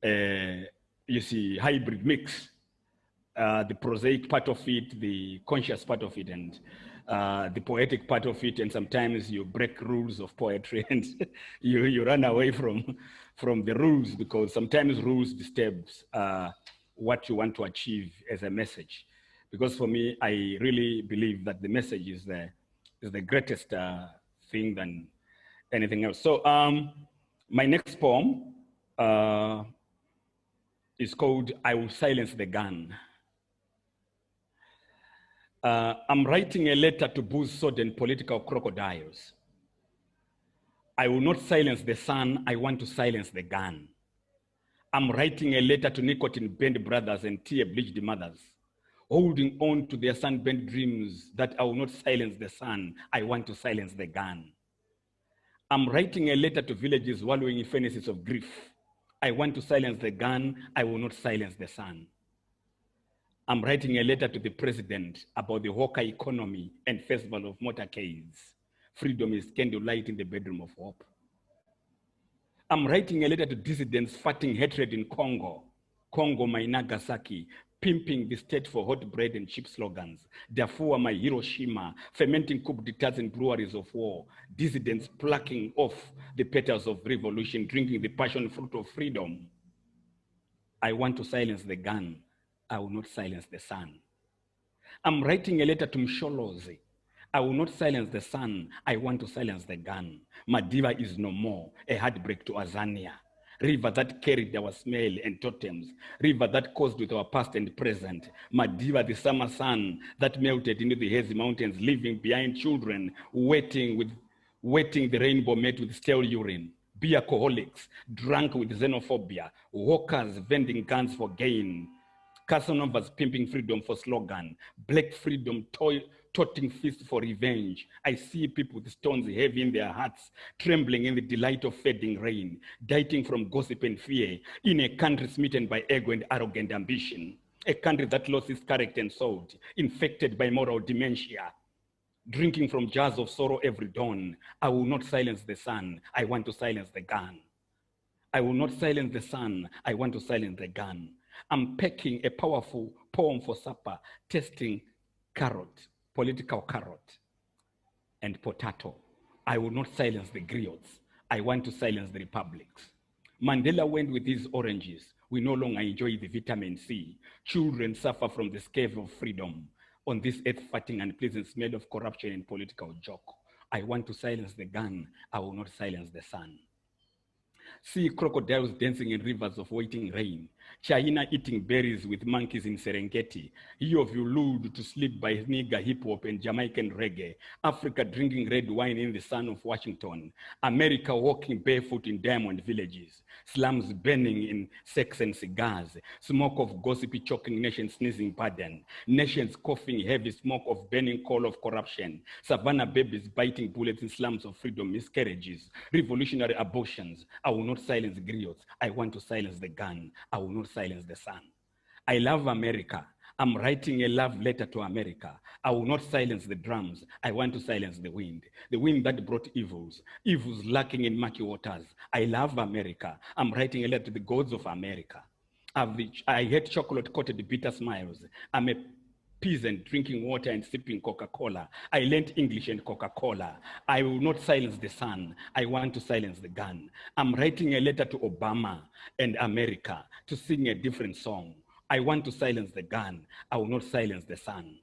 Speaker 7: you see, hybrid mix, the prosaic part of it, the conscious part of it, and the poetic part of it, and sometimes you break rules of poetry and you run away from the rules because sometimes rules disturbs what you want to achieve as a message. Because for me, I really believe that the message is the greatest thing than anything else. So my next poem is called I Will Silence the Gun. I'm writing a letter to booze-sodden political crocodiles. I will not silence the sun, I want to silence the gun. I'm writing a letter to nicotine-bent brothers and tear-bleached mothers, holding on to their sun-bent dreams that I will not silence the sun, I want to silence the gun. I'm writing a letter to villages wallowing in furnaces of grief. I want to silence the gun, I will not silence the sun. I'm writing a letter to the president about the hawker economy and festival of motorcades. Freedom is candlelight in the bedroom of hope. I'm writing a letter to dissidents fighting hatred in Congo. Congo, my Nagasaki, pimping the state for hot bread and cheap slogans. Darfur, my Hiroshima, fermenting coup d'etats and breweries of war. Dissidents plucking off the petals of revolution, drinking the passion fruit of freedom. I want to silence the gun. I will not silence the sun. I'm writing a letter to Msholozi. I will not silence the sun. I want to silence the gun. Madiba is no more, a heartbreak to Azania. River that carried our smell and totems. River that caused with our past and present. Madiba, the summer sun that melted into the hazy mountains, leaving behind children, waiting the rainbow met with stale urine. Beer alcoholics, drunk with xenophobia. Hawkers vending guns for gain. Casanovas pimping freedom for slogan. Black freedom toting fist for revenge. I see people with stones heavy in their hearts, trembling in the delight of fading rain, dieting from gossip and fear, in a country smitten by ego and arrogant ambition, a country that lost its character and soul, infected by moral dementia. drinking from jars of sorrow every dawn. I will not silence the sun. I want to silence the gun. I will not silence the sun. I want to silence the gun. I'm packing a powerful poem for supper, tasting carrot, political carrot, and potato. I will not silence the griots. I want to silence the republics. Mandela went with his oranges. We no longer enjoy the vitamin C. Children suffer from the scale of freedom. On this earth-fatting and pleasant smell of corruption and political joke. I want to silence the gun. I will not silence the sun. See crocodiles dancing in rivers of waiting rain. China eating berries with monkeys in Serengeti. You of you lulled to sleep by nigger hip hop and Jamaican reggae. Africa drinking red wine in the sun of Washington. America walking barefoot in diamond villages. Slums burning in sex and cigars. Smoke of gossipy choking nations sneezing burden. Nations coughing heavy smoke of burning coal of corruption. Savannah babies biting bullets in slums of freedom, miscarriages. Revolutionary abortions. I will not silence griots. I want to silence the gun. I will not silence the sun. I love America. I'm writing a love letter to America. I will not silence the drums. I want to silence the wind that brought evils lurking in murky waters. I love America. I'm writing a letter to the gods of America. I hate chocolate-coated bitter smiles. I'm a peasant drinking water and sipping Coca-Cola. I learned English and Coca-Cola. I will not silence the sun. I want to silence the gun. I'm writing a letter to Obama and America to sing a different song. I want to silence the gun. I will not silence the sun.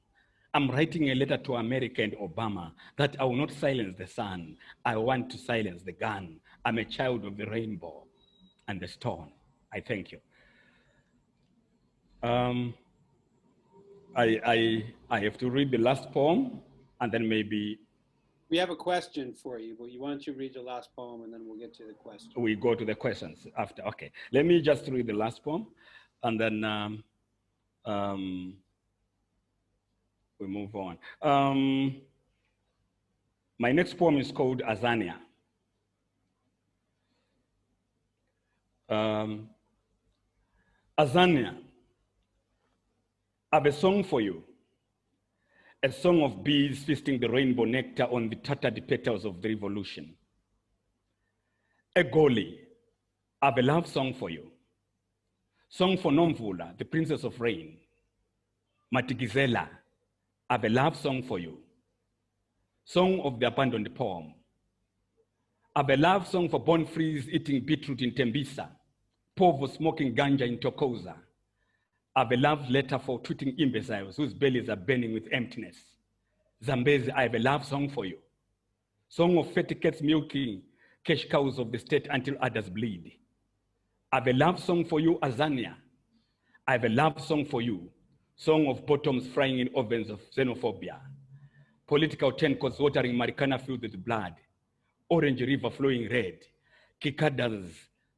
Speaker 7: I'm writing a letter to America and Obama that I will not silence the sun. I want to silence the gun. I'm a child of the rainbow and the stone. I thank you. I have to read the last poem, and then maybe
Speaker 1: We have a question for you, but why don't you read the last poem and then we'll get to the question.
Speaker 7: we go to the questions after. Okay, let me just read the last poem, and then we move on. My next poem is called Azania. Azania, I have a song for you. A song of bees feasting the rainbow nectar on the tattered petals of the revolution. Egoli, I have a love song for you. Song for Nomvula, the princess of rain. Matigizela, I have a love song for you. Song of the abandoned poem. I have a love song for Born Freeze eating beetroot in Tembisa. Povo smoking ganja in Tokoza. I have a love letter for tweeting imbeciles whose bellies are burning with emptiness. Zambezi, I have a love song for you. Song of fatty cats milking cash cows of the state until others bleed. I have a love song for you, Azania. I have a love song for you. Song of bottoms frying in ovens of xenophobia. Political tencots watering Marikana filled with blood. Orange River flowing red. Kikadas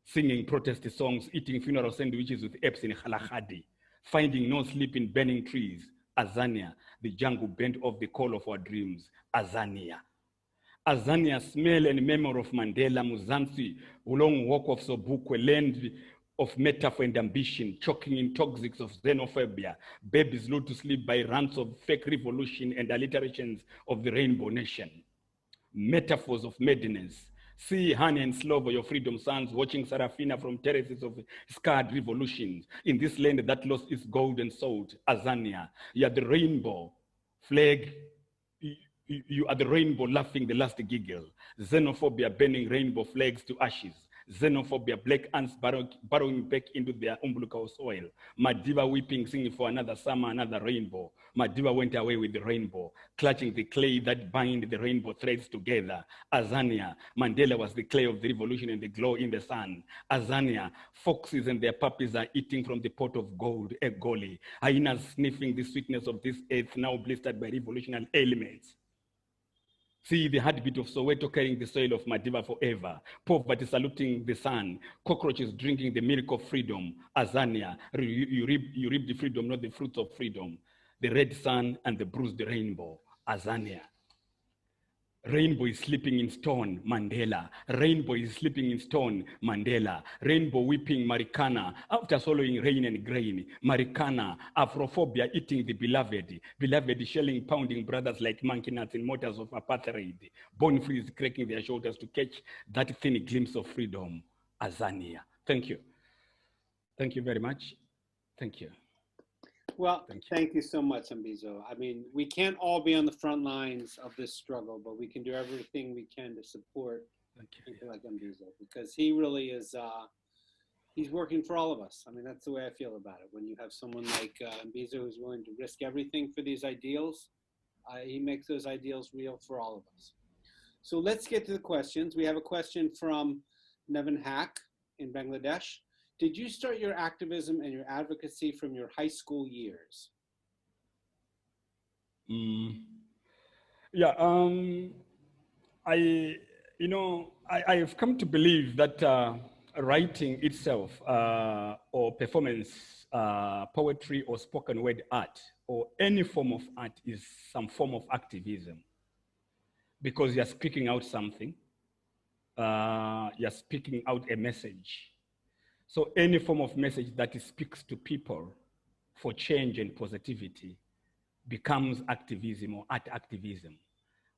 Speaker 7: singing protest songs, eating funeral sandwiches with apes in Khalahadi. Finding no sleep in burning trees. Azania, the jungle bent off the call of our dreams. Azania. Azania, smell and memory of Mandela, Muzansi, long walk of Sobukwe, land of metaphor and ambition, choking in toxics of xenophobia, babies lulled to sleep by rants of fake revolution and alliterations of the rainbow nation. Metaphors of madness. See honey and slover, your freedom sons, watching Sarafina from terraces of scarred revolutions. In this land that lost its gold and salt, Azania, you are the rainbow flag. You are the rainbow laughing the last giggle. Xenophobia burning rainbow flags to ashes. Xenophobia, black ants burrowing back into their umbilical soil. Madiba weeping, singing for another summer, another rainbow. Madiba went away with the rainbow, clutching the clay that bind the rainbow threads together. Azania, Mandela was the clay of the revolution and the glow in the sun. Azania, foxes and their puppies are eating from the pot of gold, Egoli. Hyenas sniffing the sweetness of this earth now blistered by revolutionary elements. See the heartbeat of Soweto carrying the soil of Madiba forever. Poverty saluting the sun. Cockroaches drinking the milk of freedom. Azania, you reap the freedom, not the fruits of freedom. The red sun and the bruised rainbow. Azania. Rainbow is sleeping in stone, Mandela. Rainbow is sleeping in stone, Mandela. Rainbow weeping, Marikana. After swallowing rain and grain, Marikana. Afrophobia eating the beloved. Beloved shelling, pounding brothers like monkey nuts in motors of apartheid. Bone freeze cracking their shoulders to catch that thin glimpse of freedom. Azania. Thank you. Thank you very much. Thank you.
Speaker 1: Well, thank you so much, Mbizo. I mean, we can't all be on the front lines of this struggle, but we can do everything we can to support people like Mbizo, because he really is, he's working for all of us. I mean, that's the way I feel about it. When you have someone like Mbizo who's willing to risk everything for these ideals, he makes those ideals real for all of us. So let's get to the questions. We have a question from Nevin Hack in Bangladesh. Did you start your activism and your advocacy from your high school years?
Speaker 7: Yeah, I have come to believe that writing itself or performance, poetry or spoken word art or any form of art is some form of activism, because you're speaking out something, you're speaking out a message. So any form of message that speaks to people for change and positivity becomes activism or art activism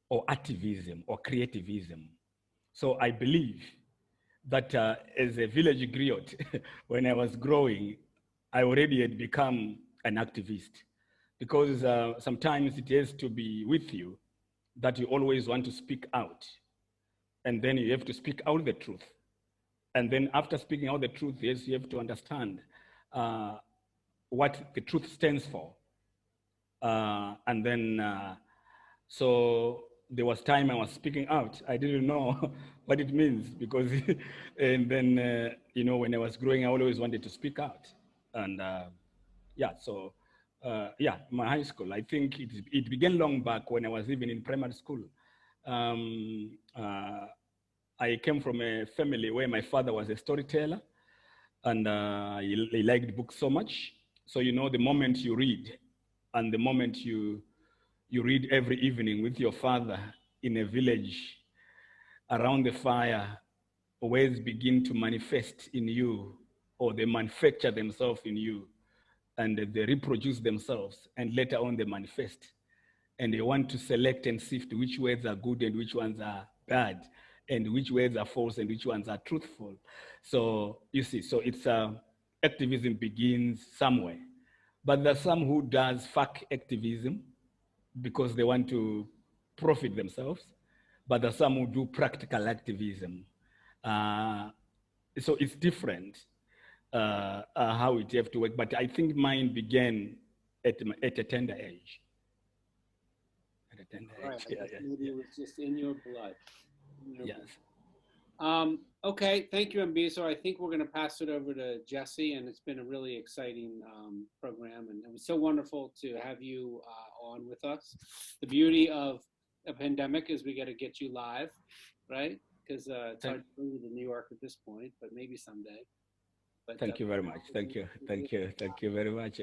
Speaker 7: or activism or creativism. So I believe that as a village griot, when I was growing, I already had become an activist, because sometimes it has to be with you that you always want to speak out, and then you have to speak out the truth. And then after speaking out the truth, yes, you have to understand what the truth stands for. And then, so there was time I was speaking out. I didn't know what it means, because, and then, when I was growing, I always wanted to speak out. And yeah, so yeah, my high school, I think it began long back when I was even in primary school. I came from a family where my father was a storyteller, and he liked books so much. So, the moment you read and the moment you read every evening with your father in a village around the fire, words begin to manifest in you, or they manufacture themselves in you, and they reproduce themselves, and later on they manifest. And they want to select and sift which words are good and which ones are bad, and which words are false and which ones are truthful. So you see, so it's activism begins somewhere. But there's some who does fuck activism because they want to profit themselves. But there's some who do practical activism. So it's different how it have to work. But I think mine began at a tender age.
Speaker 1: Right.
Speaker 7: Yeah.
Speaker 1: Maybe it was just in your blood.
Speaker 7: Yes.
Speaker 1: Okay, thank you, Mbizo. I think we're going to pass it over to Jesse, and it's been a really exciting program, and it was so wonderful to have you on with us. The beauty of a pandemic is we got to get you live, right? Because it's hard to bring you to New York at this point, but maybe someday. But,
Speaker 7: thank you very much. Thank you. Thank you. Thank you very much.